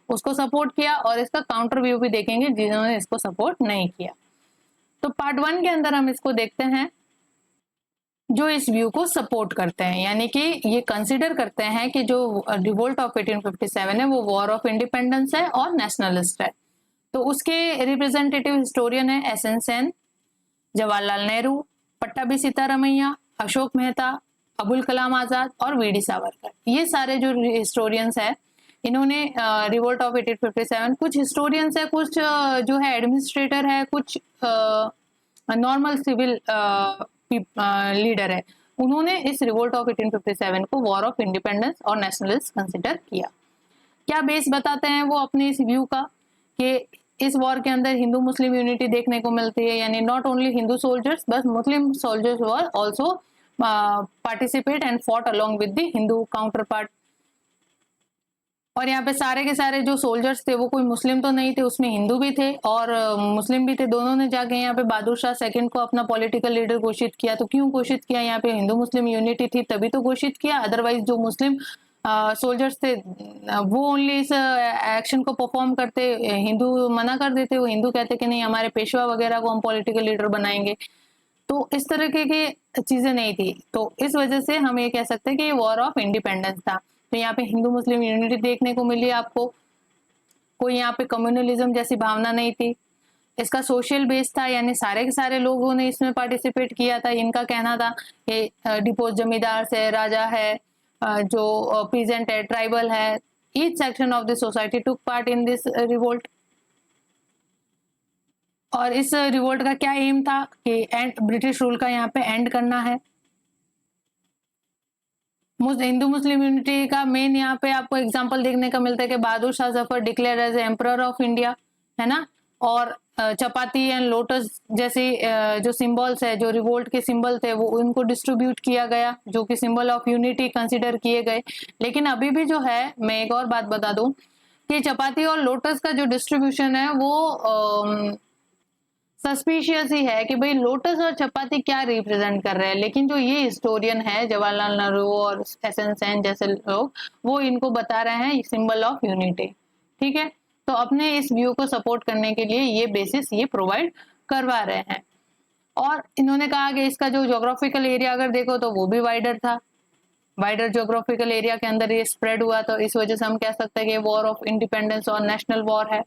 उसको सपोर्ट किया, और इसका काउंटर व्यू भी देखेंगे जिन्होंने इसको सपोर्ट नहीं किया। तो पार्ट 1 के अंदर हम इसको देखते हैं जो इस व्यू को सपोर्ट करते हैं, यानी कि ये कंसिडर करते हैं कि जो रिवोल्ट ऑफ 1857 है वो वॉर ऑफ इंडिपेंडेंस है और नेशनलिस्ट है। तो उसके रिप्रेजेंटेटिव हिस्टोरियन है एसएन सेन, जवाहरलाल नेहरू, पट्टाभी सीतारामैया, अशोक मेहता, अबुल कलाम आजाद और वीडी सावरकर। ये सारे जो हिस्टोरियंस है इन्होंने रिवोल्ट ऑफ 1857, कुछ हिस्टोरियंस है, कुछ जो है एडमिनिस्ट्रेटर है, कुछ नॉर्मल सिविल लीडर है, उन्होंने इस रिवोल्ट ऑफ 1857 को वॉर ऑफ इंडिपेंडेंस और नेशनलिस्ट कंसिडर किया। क्या बेस बताते हैं वो अपने इस व्यू का कि इस वॉर के अंदर हिंदू मुस्लिम यूनिटी देखने को मिलती है, यानी not only Hindu soldiers but Muslim soldiers were also participate and fought along with the Hindu counter part. और यहाँ पे सारे के सारे जो सोल्जर्स थे वो कोई मुस्लिम तो नहीं थे, उसमें हिंदू भी थे और मुस्लिम भी थे, दोनों ने जाके यहाँ पे बहादुर शाह सेकंड को अपना पॉलिटिकल लीडर घोषित किया। तो क्यों घोषित किया? यहाँ पे हिंदू मुस्लिम यूनिटी थी तभी तो घोषित किया, अदरवाइज जो मुस्लिम सोल्जर्स थे वो ओनली इस एक्शन को परफॉर्म करते, हिंदू मना कर देते, वो हिंदू कहते कि नहीं हमारे पेशवा वगैरह को हम पॉलिटिकल लीडर बनाएंगे। तो इस तरह की चीजें नहीं थी, तो इस वजह से हम ये कह सकते हैं कि ये वॉर ऑफ इंडिपेंडेंस था। तो यहाँ पे हिंदू मुस्लिम यूनिटी देखने को मिली आपको, कोई यहाँ पे कम्युनलिज्म जैसी भावना नहीं थी। इसका सोशल बेस था, यानी सारे के सारे लोगों ने इसमें पार्टिसिपेट किया था। इनका कहना था कि डिपोज जमींदार से, राजा है, जो पीजेंट है, ट्राइबल है, each section of the society took part in this revolt. और इस रिवोल्ट का क्या एम था कि ब्रिटिश रूल का यहाँ पे एंड करना है। हिंदू मुस्लिम यूनिटी का मेन यहाँ पे आपको एग्जांपल देखने का मिलता है कि Bahadur Shah Zafar declare as emperor of India, है ना। और चपाती एंड लोटस जैसे जो सिंबल्स है, जो रिवोल्ट के सिंबल थे, वो उनको डिस्ट्रीब्यूट किया गया, जो कि सिंबल ऑफ यूनिटी कंसिडर किए गए। लेकिन अभी भी जो है, मैं एक और बात बता दूं कि चपाती और लोटस का जो डिस्ट्रीब्यूशन है वो सस्पिशियस ही है कि भाई लोटस और चपाती क्या रिप्रेजेंट कर रहे हैं। लेकिन जो ये हिस्टोरियन है जवाहरलाल नेहरू और एसएन सेन जैसे लोग, वो इनको बता रहे हैं सिंबल ऑफ यूनिटी, ठीक है। तो अपने इस व्यू को सपोर्ट करने के लिए ये बेसिस ये प्रोवाइड करवा रहे हैं। और इन्होंने कहा कि इसका जो ज्योग्राफिकल एरिया अगर देखो तो वो भी वाइडर था, वाइडर ज्योग्राफिकल एरिया के अंदर ये स्प्रेड हुआ। तो इस वजह से हम कह सकते हैं कि वॉर ऑफ इंडिपेंडेंस और नेशनल वॉर है।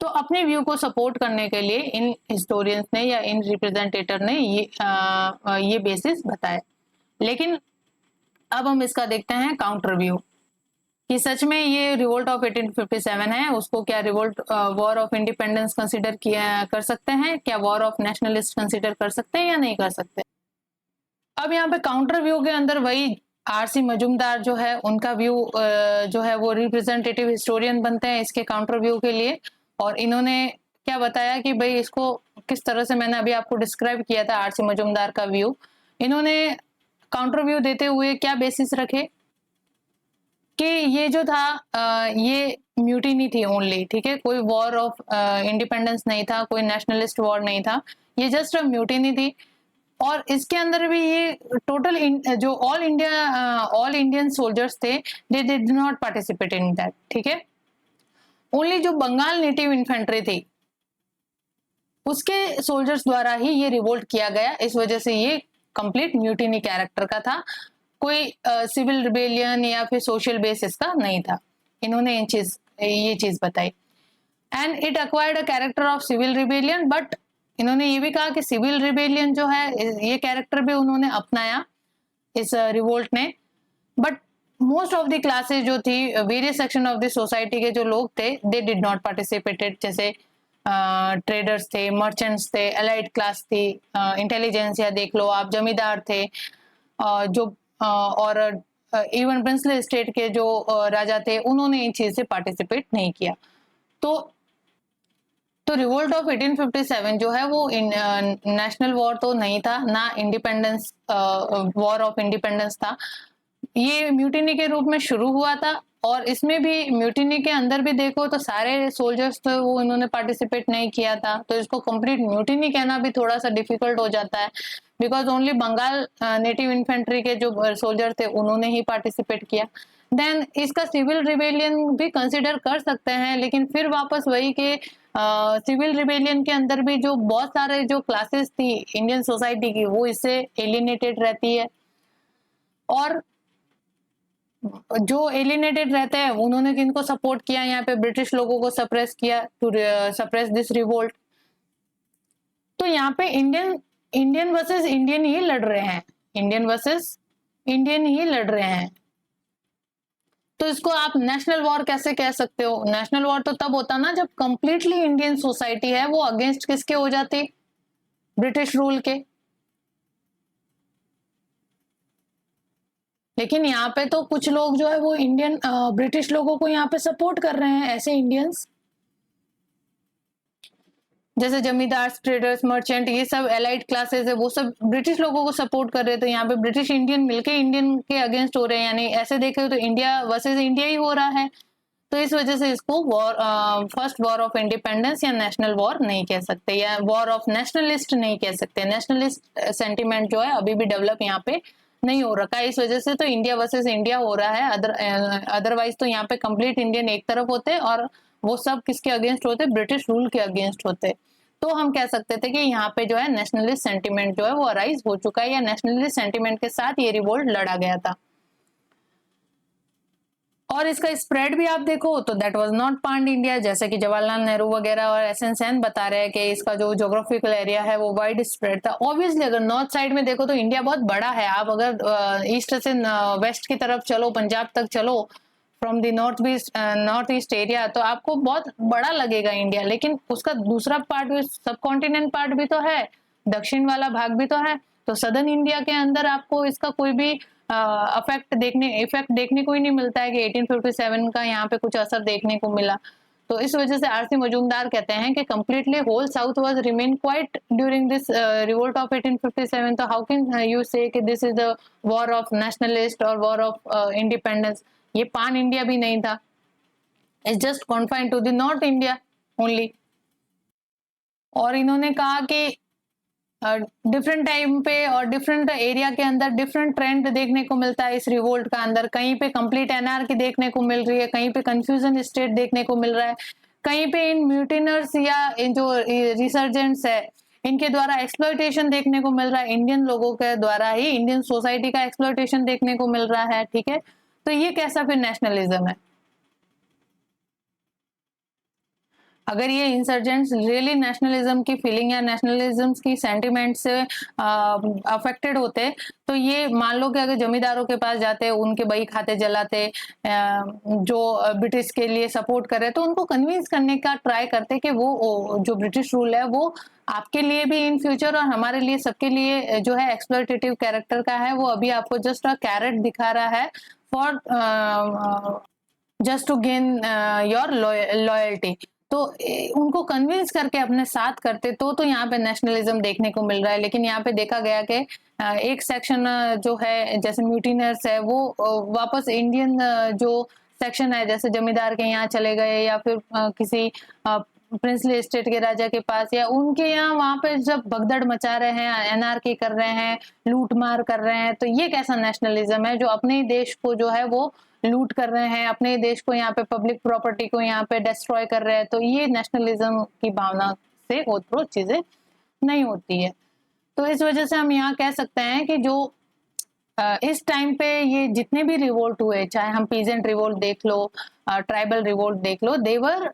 तो अपने व्यू को सपोर्ट करने के लिए इन हिस्टोरियंस ने या इन रिप्रेजेंटेटर ने ये बेसिस बताए। लेकिन अब हम इसका देखते हैं काउंटर व्यू कि सच में ये रिवोल्ट ऑफ 1857 है, उसको क्या revolt war of independence consider किया कर सकते हैं, क्या वॉर ऑफ नेशनलिस्ट कंसिडर कर सकते हैं या नहीं कर सकते। अब यहाँ पे काउंटर व्यू के अंदर वही आरसी मजूमदार जो है उनका व्यू जो है वो रिप्रेजेंटेटिव हिस्टोरियन बनते हैं इसके काउंटर व्यू के लिए। और इन्होंने क्या बताया कि भाई इसको किस तरह से मैंने अभी आपको डिस्क्राइब किया था आरसी मजूमदार का व्यू, इन्होंने काउंटर व्यू देते हुए क्या बेसिस रखे कि ये जो था ये म्यूटिनी थी ओनली, ठीक है, कोई वॉर ऑफ इंडिपेंडेंस नहीं था, कोई नेशनलिस्ट वॉर नहीं था, ये जस्ट अ म्यूटिनी थी। और इसके अंदर भी ये टोटल जो ऑल इंडियन सोल्जर्स थे they did not participate in that, ठीक है। ओनली जो बंगाल नेटिव इन्फेंट्री थी उसके सोल्जर्स द्वारा ही ये रिवोल्ट किया गया। इस वजह से ये कंप्लीट म्यूटिनी कैरेक्टर का था, कोई सिविल रिबेलियन या फिर सोशल बेस इसका नहीं था। इन्होंने ये चीज बताई। And it acquired a character of civil rebellion, but इन्होंने ये भी कहा कि सिविल रिबेलियन जो है ये कैरेक्टर भी उन्होंने अपनाया इस रिवोल्ट ने। But most of the classes जो थी, various section of the society के जो लोग थे, दे डिड नॉट पार्टिसिपेटेड। जैसे ट्रेडर्स थे, मर्चेंट्स थे, एलाइड क्लास थी, इंटेलिजेंसिया देख लो आप, जमींदार थे, जो और इवन प्रिंसली स्टेट के जो राजा थे उन्होंने इन चीज से पार्टिसिपेट नहीं किया। तो रिवोल्ट ऑफ 1857 जो है वो नेशनल वॉर तो नहीं था, ना इंडिपेंडेंस वॉर ऑफ इंडिपेंडेंस था। ये म्यूटिनी के रूप में शुरू हुआ था। और इसमें भी म्यूटिनी के अंदर भी देखो तो सारे सोल्जर्स थे वो इन्होंने पार्टिसिपेट नहीं किया था। तो इसको कंप्लीट म्यूटिनी कहना भी थोड़ा सा डिफिकल्ट हो जाता है, because only Bengal native infantry के जो सोल्जर थे उन्होंने ही पार्टिसिपेट किया। देन इसका सिविल रिबेलियन भी कंसिडर कर सकते हैं, लेकिन फिर वापस वही के सिविल रिबेलियन के अंदर भी जो बहुत सारे जो क्लासेस थी इंडियन सोसाइटी की वो इससे एलिनेटेड रहती है। और जो एलिनेटेड रहते हैं उन्होंने किनको सपोर्ट किया, यहाँ पे ब्रिटिश लोगों को सप्रेस किया, टू सप्रेस दिस रिवोल्ट। तो यहाँ पे इंडियन इंडियन वर्सेस इंडियन ही लड़ रहे हैं, इंडियन वर्सेस इंडियन ही लड़ रहे हैं। तो इसको आप नेशनल वॉर कैसे कह सकते हो? नेशनल वॉर तो तब होता ना जब कंप्लीटली इंडियन सोसाइटी है वो अगेंस्ट किसके हो जाती? ब्रिटिश रूल के। लेकिन यहाँ पे तो कुछ लोग जो है वो इंडियन ब्रिटिश लोगों को यहाँ पे सपोर्ट कर रहे हैं, ऐसे इंडियंस जैसे जमींदार, ट्रेडर्स, मर्चेंट, ये सब एलाइड क्लासेस है, वो सब ब्रिटिश लोगों को सपोर्ट कर रहे हैं। तो यहाँ पे ब्रिटिश इंडियन मिलके इंडियन के अगेंस्ट हो रहे हैं, यानी ऐसे देखे तो इंडिया वर्सेस इंडिया ही हो रहा है। तो इस वजह से इसको war, first war of independence या नेशनल वॉर नहीं कह सकते, या वॉर ऑफ नेशनलिस्ट नहीं कह सकते। नेशनलिस्ट सेंटिमेंट जो है अभी भी डेवलप यहाँ पे नहीं हो रखा है, इस वजह से तो इंडिया वर्सेस इंडिया हो रहा है। अदरवाइज तो यहाँ पे कंप्लीट इंडियन एक तरफ होते और वो सब किसके अगेंस्ट होते? ब्रिटिश रूल के अगेंस्ट होते। तो हम कह सकते थे कि यहाँ पे जो है नेशनलिस्ट सेंटिमेंट जो है वो अराइज हो चुका है, या नेशनलिस्ट सेंटिमेंट के साथ ये रिवोल्ट लड़ा गया था। और इसका स्प्रेड भी आप देखो तो दैट वाज नॉट पान इंडिया, जैसे कि जवाहरलाल नेहरू वगैरह और एसएन सेन बता रहे हैं कि इसका जो ज्योग्राफिकल एरिया है वो वाइड स्प्रेड था। ऑब्वियसली अगर नॉर्थ साइड में देखो तो इंडिया बहुत बड़ा है। आप अगर ईस्ट से वेस्ट की तरफ चलो, पंजाब तक चलो, from the north east area, तो आपको बहुत बड़ा लगेगा इंडिया। लेकिन उसका दूसरा पार्ट भी, सब कॉन्टिनेंट पार्ट भी तो है, दक्षिण वाला भाग भी तो है। तो सदर्न इंडिया के अंदर आपको इसका कोई भी इफेक्ट देखने को ही नहीं मिलता है कि 1857 का यहाँ पे कुछ असर देखने को मिला। तो इस वजह से आरसी मजूमदार कहते हैं कि completely whole south was remain quiet during this revolt of 1857। तो हाउ कैन यू से कि this is the war of nationalist और वॉर ऑफ इंडिपेंडेंस? ये पान इंडिया भी नहीं था, it's just confined to the north India only. और इन्होंने कहा कि डिफरेंट टाइम पे और डिफरेंट एरिया के अंदर डिफरेंट ट्रेंड देखने को मिलता है इस रिवोल्ट का अंदर। कहीं पे कंप्लीट एनार्की देखने को मिल रही है, कहीं पे कंफ्यूजन स्टेट देखने को मिल रहा है, कहीं पे इन म्यूटिनर्स या इन जो रिसर्जेंट्स है इनके द्वारा एक्सप्लॉयटेशन देखने को मिल रहा है, इंडियन लोगों के द्वारा ही इंडियन सोसाइटी का एक्सप्लॉयटेशन देखने को मिल रहा है। ठीक है, तो ये कैसा फिर नेशनलिज्म है? अगर ये इंसर्जेंट्स रियली नेशनलिज्म की फीलिंग या नेशनलिज्म की सेंटिमेंट से अफेक्टेड होते, तो ये मान लो कि अगर जमींदारों के पास जाते, उनके बही खाते जलाते, जो ब्रिटिश के लिए सपोर्ट कर रहे, तो उनको कन्विंस करने का ट्राई करते कि वो जो ब्रिटिश रूल है वो आपके लिए भी इन फ्यूचर और हमारे लिए सबके लिए जो है एक्सप्लॉयटेटिव कैरेक्टर का है, वो अभी आपको जस्ट अ कैरेट दिखा रहा है for just to gain your loyalty. तो उनको कन्विंस करके अपने साथ करते तो यहाँ पे नेशनलिज्म देखने को मिल रहा है। लेकिन यहाँ पे देखा गया कि एक सेक्शन जो है जैसे म्यूटिनर्स है वो वापस इंडियन जो सेक्शन है जैसे जमींदार के यहाँ चले गए, या फिर किसी प्रिंसली स्टेट के राजा के पास, या उनके यहाँ वहां पे जब भगदड़ मचा रहे हैं, एनआरकी कर रहे हैं, लूट मार कर रहे हैं। तो ये कैसा नेशनलिज्म है जो अपने ही देश को जो है वो लूट कर रहे हैं, अपने देश को यहाँ पे पब्लिक प्रॉपर्टी को यहाँ पे डिस्ट्रॉय कर रहे हैं? तो ये नेशनलिज्म की भावना से ओतप्रोत चीजें नहीं होती है। तो इस वजह से हम यहाँ कह सकते हैं कि जो इस टाइम पे ये जितने भी रिवोल्ट हुए, चाहे हम पीजेंट रिवोल्ट देख लो, ट्राइबल रिवोल्ट देख लो, they were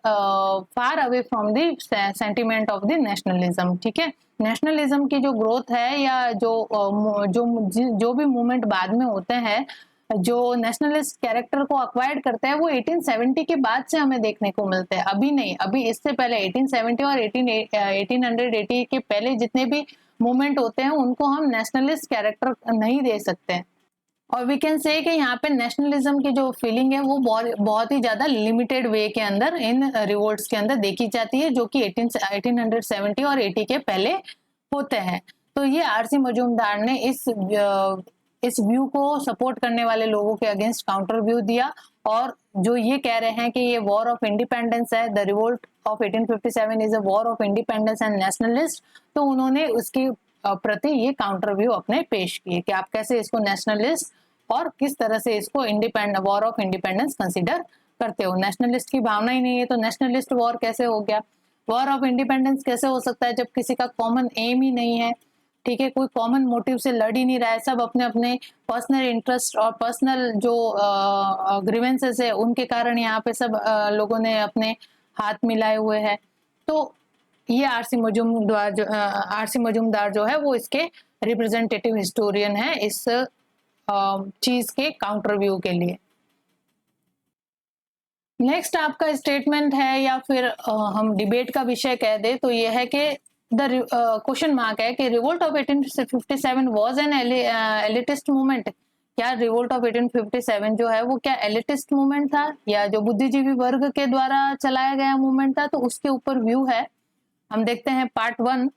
far away from the sentiment of the nationalism. ठीक है, नेशनलिज्म की जो ग्रोथ है या जो भी मूवमेंट बाद में होते हैं जो नेशनलिस्ट कैरेक्टर को अक्वायर्ड करते हैं वो 1870 के बाद से हमें देखने को मिलते हैं, अभी नहीं। अभी इससे पहले 1870 और 1880 के पहले जितने भी मूवमेंट होते हैं उनको हम नेशनलिस्ट कैरेक्टर नहीं दे सकते। और वी कैन से कि यहाँ पे नेशनलिज्म की जो फीलिंग है वो बहुत ही ज्यादा लिमिटेड वे के अंदर इन रिवोल्ट्स के अंदर देखी जाती है, जो कि 1870 और 80 के पहले होते हैं। तो ये आरसी मजूमदार ने इस व्यू को सपोर्ट करने वाले लोगों के अगेंस्ट काउंटर व्यू दिया, और जो ये कह रहे हैं कि ये वॉर ऑफ इंडिपेंडेंस है, the revolt of 1857 is a war of independence and nationalist, तो उन्होंने उसके प्रति ये काउंटर व्यू अपने पेश किए कि आप कैसे इसको नेशनलिस्ट और किस तरह से इसको वॉर ऑफ इंडिपेंडेंस कंसिडर करते हो। नेशनलिस्ट की भावना ही नहीं है तो नेशनलिस्ट वॉर कैसे हो गया? वॉर ऑफ इंडिपेंडेंस कैसे हो सकता है जब किसी का कॉमन एम ही नहीं है? ठीक है, कोई कॉमन मोटिव से लड़ ही नहीं रहा है, सब अपने अपने पर्सनल इंटरेस्ट और पर्सनल जो ग्रीवेंसेस है उनके कारण यहाँ पे सब लोगों ने अपने हाथ मिलाए हुए हैं। तो ये आरसी मजूमदार जो है वो इसके रिप्रेजेंटेटिव हिस्टोरियन है इस चीज के काउंटर व्यू के लिए। नेक्स्ट आपका स्टेटमेंट है या फिर हम डिबेट का विषय कह दे तो ये है कि द क्वेश्चन मार्क है कि revolt of 1857 was an elitist movement. क्या रिवोल्ट ऑफ 1857 जो है वो क्या एलिटिस्ट मूवमेंट था या जो बुद्धिजीवी वर्ग के द्वारा चलाया गया मूवमेंट था, तो उसके ऊपर व्यू है। हम देखते हैं पार्ट 1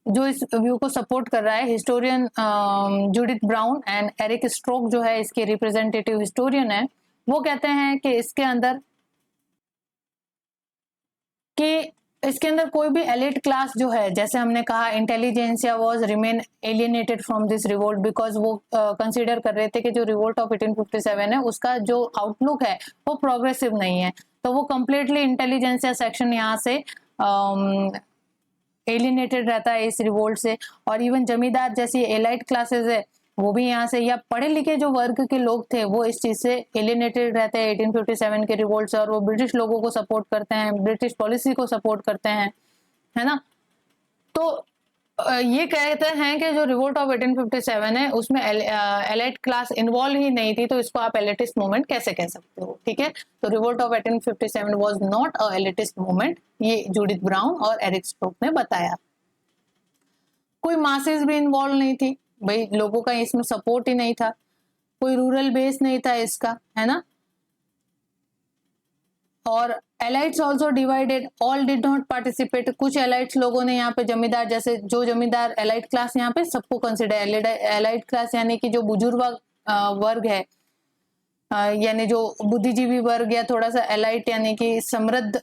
जो इस व्यू को सपोर्ट कर रहा है, historian Judith Brown and Eric Stokes जो है इसके रिप्रेजेंटेटिव हिस्टोरियन है। वो कहते हैं कि इसके अंदर कोई भी एलिट क्लास जो है, जैसे हमने कहा intelligentsia was remain alienated from this revolt because वो कंसीडर कर रहे थे कि जो रिवोल्ट ऑफ 1857 है उसका जो आउटलुक है वो प्रोग्रेसिव नहीं है, तो वो कंप्लीटली इंटेलिजेंसिया सेक्शन यहाँ से एलियनेटेड रहता है इस रिवोल्ट से। और इवन जमींदार जैसी एलाइट क्लासेस है वो भी यहाँ से, या पढ़े लिखे जो वर्ग के लोग थे वो इस चीज से एलियनेटेड रहते हैं 1857 के रिवोल्ट से, और वो ब्रिटिश लोगों को सपोर्ट करते हैं, ब्रिटिश पॉलिसी को सपोर्ट करते हैं, है ना। तो ये कहते हैं कि जो रिवोल्ट ऑफ 1857 है उसमें एलाइट क्लास इन्वॉल्व ही नहीं थी, तो इसको आप एलिटिस्ट मूवमेंट कैसे कह सकते हो, ठीक है। तो revolt of 1857 was not a elitist movement, ये जूडिथ ब्राउन और एरिक स्ट्रोक ने बताया। कोई मासेस भी इन्वॉल्व नहीं थी भाई, लोगों का इसमें सपोर्ट ही नहीं था, कोई रूरल बेस नहीं था इसका, है ना। और elites also divided, all did not participate. कुछ एलाइट्स लोगों ने यहाँ पे जमींदार, जैसे जो जमींदार एलाइट क्लास यहाँ पे सबको कंसिडर, एलाइट क्लास यानी कि जो बुजुर्ग वर्ग है, यानी जो बुद्धिजीवी वर्ग या थोड़ा सा एलाइट यानी कि समृद्ध,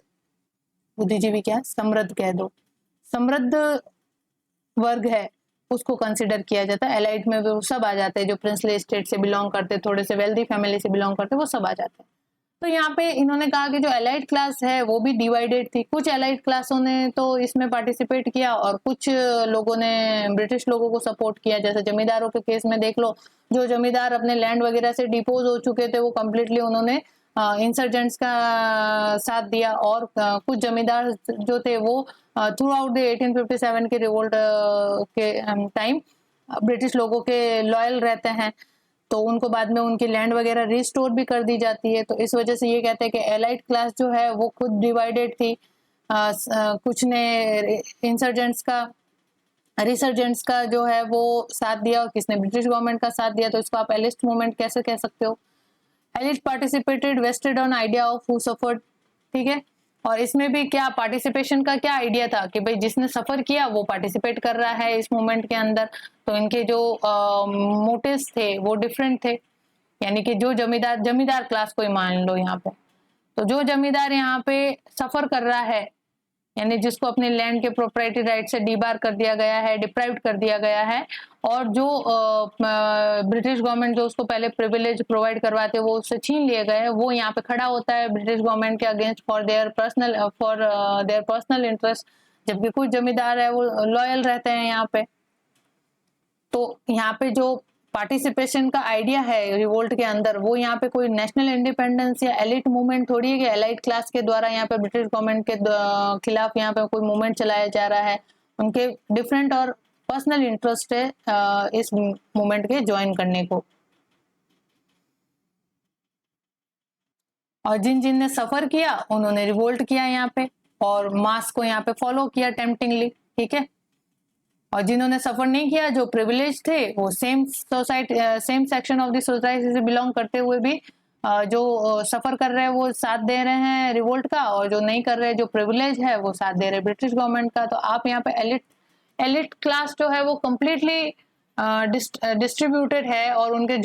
बुद्धिजीवी क्या समृद्ध कह दो, समृद्ध वर्ग है उसको कंसिडर किया जाता है। एलाइट में वो सब आ जाते हैं जो प्रिंसली स्टेट से बिलोंग करते, थोड़े से वेल्दी फैमिली से बिलोंग करते, वो सब आ जाते हैं। तो यहाँ पे इन्होंने कहा कि जो एलाइट क्लास है वो भी डिवाइडेड थी, कुछ एलाइट क्लासों ने तो इसमें पार्टिसिपेट किया और कुछ लोगों ने ब्रिटिश लोगों को सपोर्ट किया। जैसे जमींदारों के केस में देख लो, जो जमींदार अपने लैंड वगैरह से डिपोज हो चुके थे वो कम्प्लीटली उन्होंने इंसर्जेंट्स का साथ दिया, और कुछ जमींदार जो थे वो थ्रू आउट द 1857 के रिवोल्ट के टाइम ब्रिटिश लोगों के लॉयल रहते हैं, तो उनको बाद में उनकी लैंड वगैरह रिस्टोर भी कर दी जाती है। तो इस वजह से ये कहते हैं कि एलाइट क्लास जो है वो खुद डिवाइडेड थी। कुछ ने रिसर्जेंट्स का जो है वो साथ दिया और किसने ब्रिटिश गवर्नमेंट का साथ दिया, तो इसको आप एलिस्ट मूवमेंट कैसे कह सकते हो। Elite participated vested on idea of who suffered, ठीक है। और इसमें भी क्या पार्टिसिपेशन का क्या आइडिया था कि भाई जिसने सफर किया वो पार्टिसिपेट कर रहा है इस मूवमेंट के अंदर, तो इनके जो मोटिव्स थे वो डिफरेंट थे। यानी कि जो जमींदार क्लास को ही मान लो यहाँ पे, तो जो जमींदार यहाँ पे सफर कर रहा है, यानी जिसको अपने लैंड के प्रोप्राइटी राइट से डिबार कर दिया गया है, डिप्राइव्ड कर दिया गया है, और जो ब्रिटिश गवर्नमेंट जो उसको पहले प्रिविलेज प्रोवाइड करवाते वो उससे छीन लिए गए, वो यहाँ पे खड़ा होता है ब्रिटिश गवर्नमेंट के against for their personal interest, जबकि कुछ जमींदार है वो लॉयल रहते हैं यहाँ पे। तो यहाँ पे जो पार्टिसिपेशन का आइडिया है रिवोल्ट के अंदर, वो यहाँ पे कोई नेशनल इंडिपेंडेंस या एलिट मूवमेंट थोड़ी है कि एलाइट क्लास के द्वारा यहाँ पे ब्रिटिश गवर्नमेंट के खिलाफ यहाँ पे कोई मूवमेंट चलाया जा रहा है। उनके डिफरेंट और पर्सनल इंटरेस्ट है इस मूवमेंट के ज्वाइन करने को। और जिन जिन ने सफर किया उन्होंने रिवोल्ट किया यहाँ पे, और मास को यहाँ पे फॉलो किया टेम्पटिंगली, ठीक है। और जिन्होंने सफर नहीं किया, जो प्रिविलेज थे, वो same section of the society से बिलोंग करते हुए भी जो सफर कर रहे हैं वो साथ दे रहे हैं रिवोल्ट का, और जो नहीं कर रहे जो प्रिविलेज है वो साथ दे रहे ब्रिटिश गवर्नमेंट का। तो आप यहाँ पे एलिट क्लास जो है वो कम्प्लीटली डिस्ट्रीब्यूटेड है, और उनके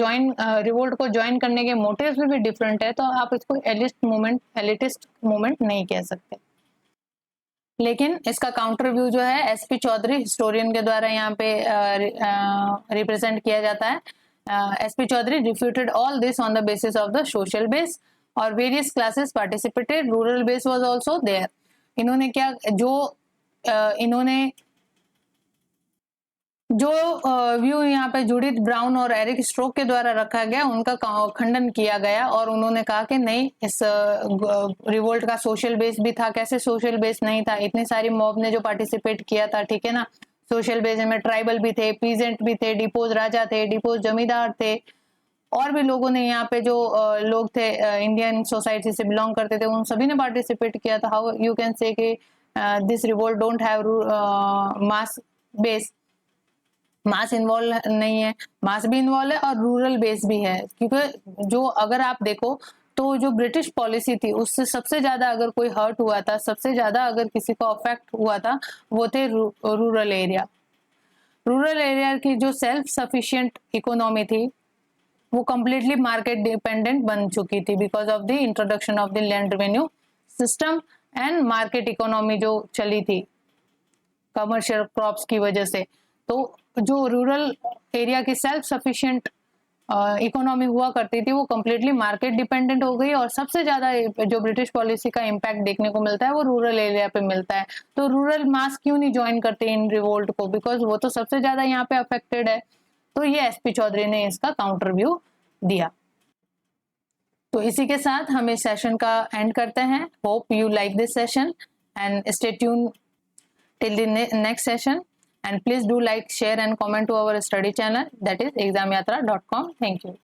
रिवोल्ट को ज्वाइन करने के मोटिव्स भी डिफरेंट है, तो आप इसको एलिटिस्ट मूवमेंट नहीं कह सकते। लेकिन इसका काउंटर व्यू जो है एसपी चौधरी हिस्टोरियन के द्वारा यहाँ पे रिप्रेजेंट किया जाता है। S P Chaudhuri refuted all this on the basis of the social base, और various classes participated, rural base was also there. इन्होंने क्या जो इन्होंने जो व्यू यहाँ पे जूडिथ ब्राउन और एरिक स्ट्रोक के द्वारा रखा गया, उनका खंडन किया गया और उन्होंने कहा कि नहीं, इस रिवोल्ट का सोशल बेस भी था। कैसे सोशल बेस नहीं था? इतनी सारी मॉब ने जो पार्टिसिपेट किया था, ठीक है ना, सोशल बेस में ट्राइबल भी थे, पीजेंट भी थे, डिपोज राजा थे, डिपोज जमींदार थे, और भी लोगों ने यहाँ पे जो लोग थे इंडियन सोसाइटी से बिलोंग करते थे, उन सभी ने पार्टिसिपेट किया था। हाउ यू कैन से कि this revolt don't have mass base? Mass involve नहीं है, मास भी इन्वॉल्व है और रूरल बेस भी है, क्योंकि जो अगर आप देखो तो जो ब्रिटिश पॉलिसी थी उससे सबसे ज्यादा अगर कोई हर्ट हुआ था, सबसे ज्यादा अगर किसी को अफेक्ट हुआ था, वो थे रूरल एरिया। रूरल एरिया की जो सेल्फ सफिशिएंट इकोनॉमी थी वो कंप्लीटली मार्केट डिपेंडेंट बन चुकी थी because of the introduction of the land revenue system and market economy जो चली थी कमर्शियल क्रॉप्स की वजह से। तो जो रूरल एरिया की सेल्फ सफिशिएंट इकोनॉमी हुआ करती थी वो कंप्लीटली मार्केट डिपेंडेंट हो गई, और सबसे ज्यादा जो ब्रिटिश पॉलिसी का इम्पैक्ट देखने को मिलता है वो रूरल एरिया पे मिलता है। तो रूरल मास क्यों नहीं ज्वाइन करते इन रिवोल्ट को? बिकॉज वो तो सबसे ज्यादा यहाँ पे अफेक्टेड है। तो ये एसपी चौधरी ने इसका काउंटर व्यू दिया। तो इसी के साथ हम इस सेशन का एंड करते हैं। Hope you like this session and stay tune till the next session, and please do like, share and comment to our study channel, that is examyatra.com. Thank you.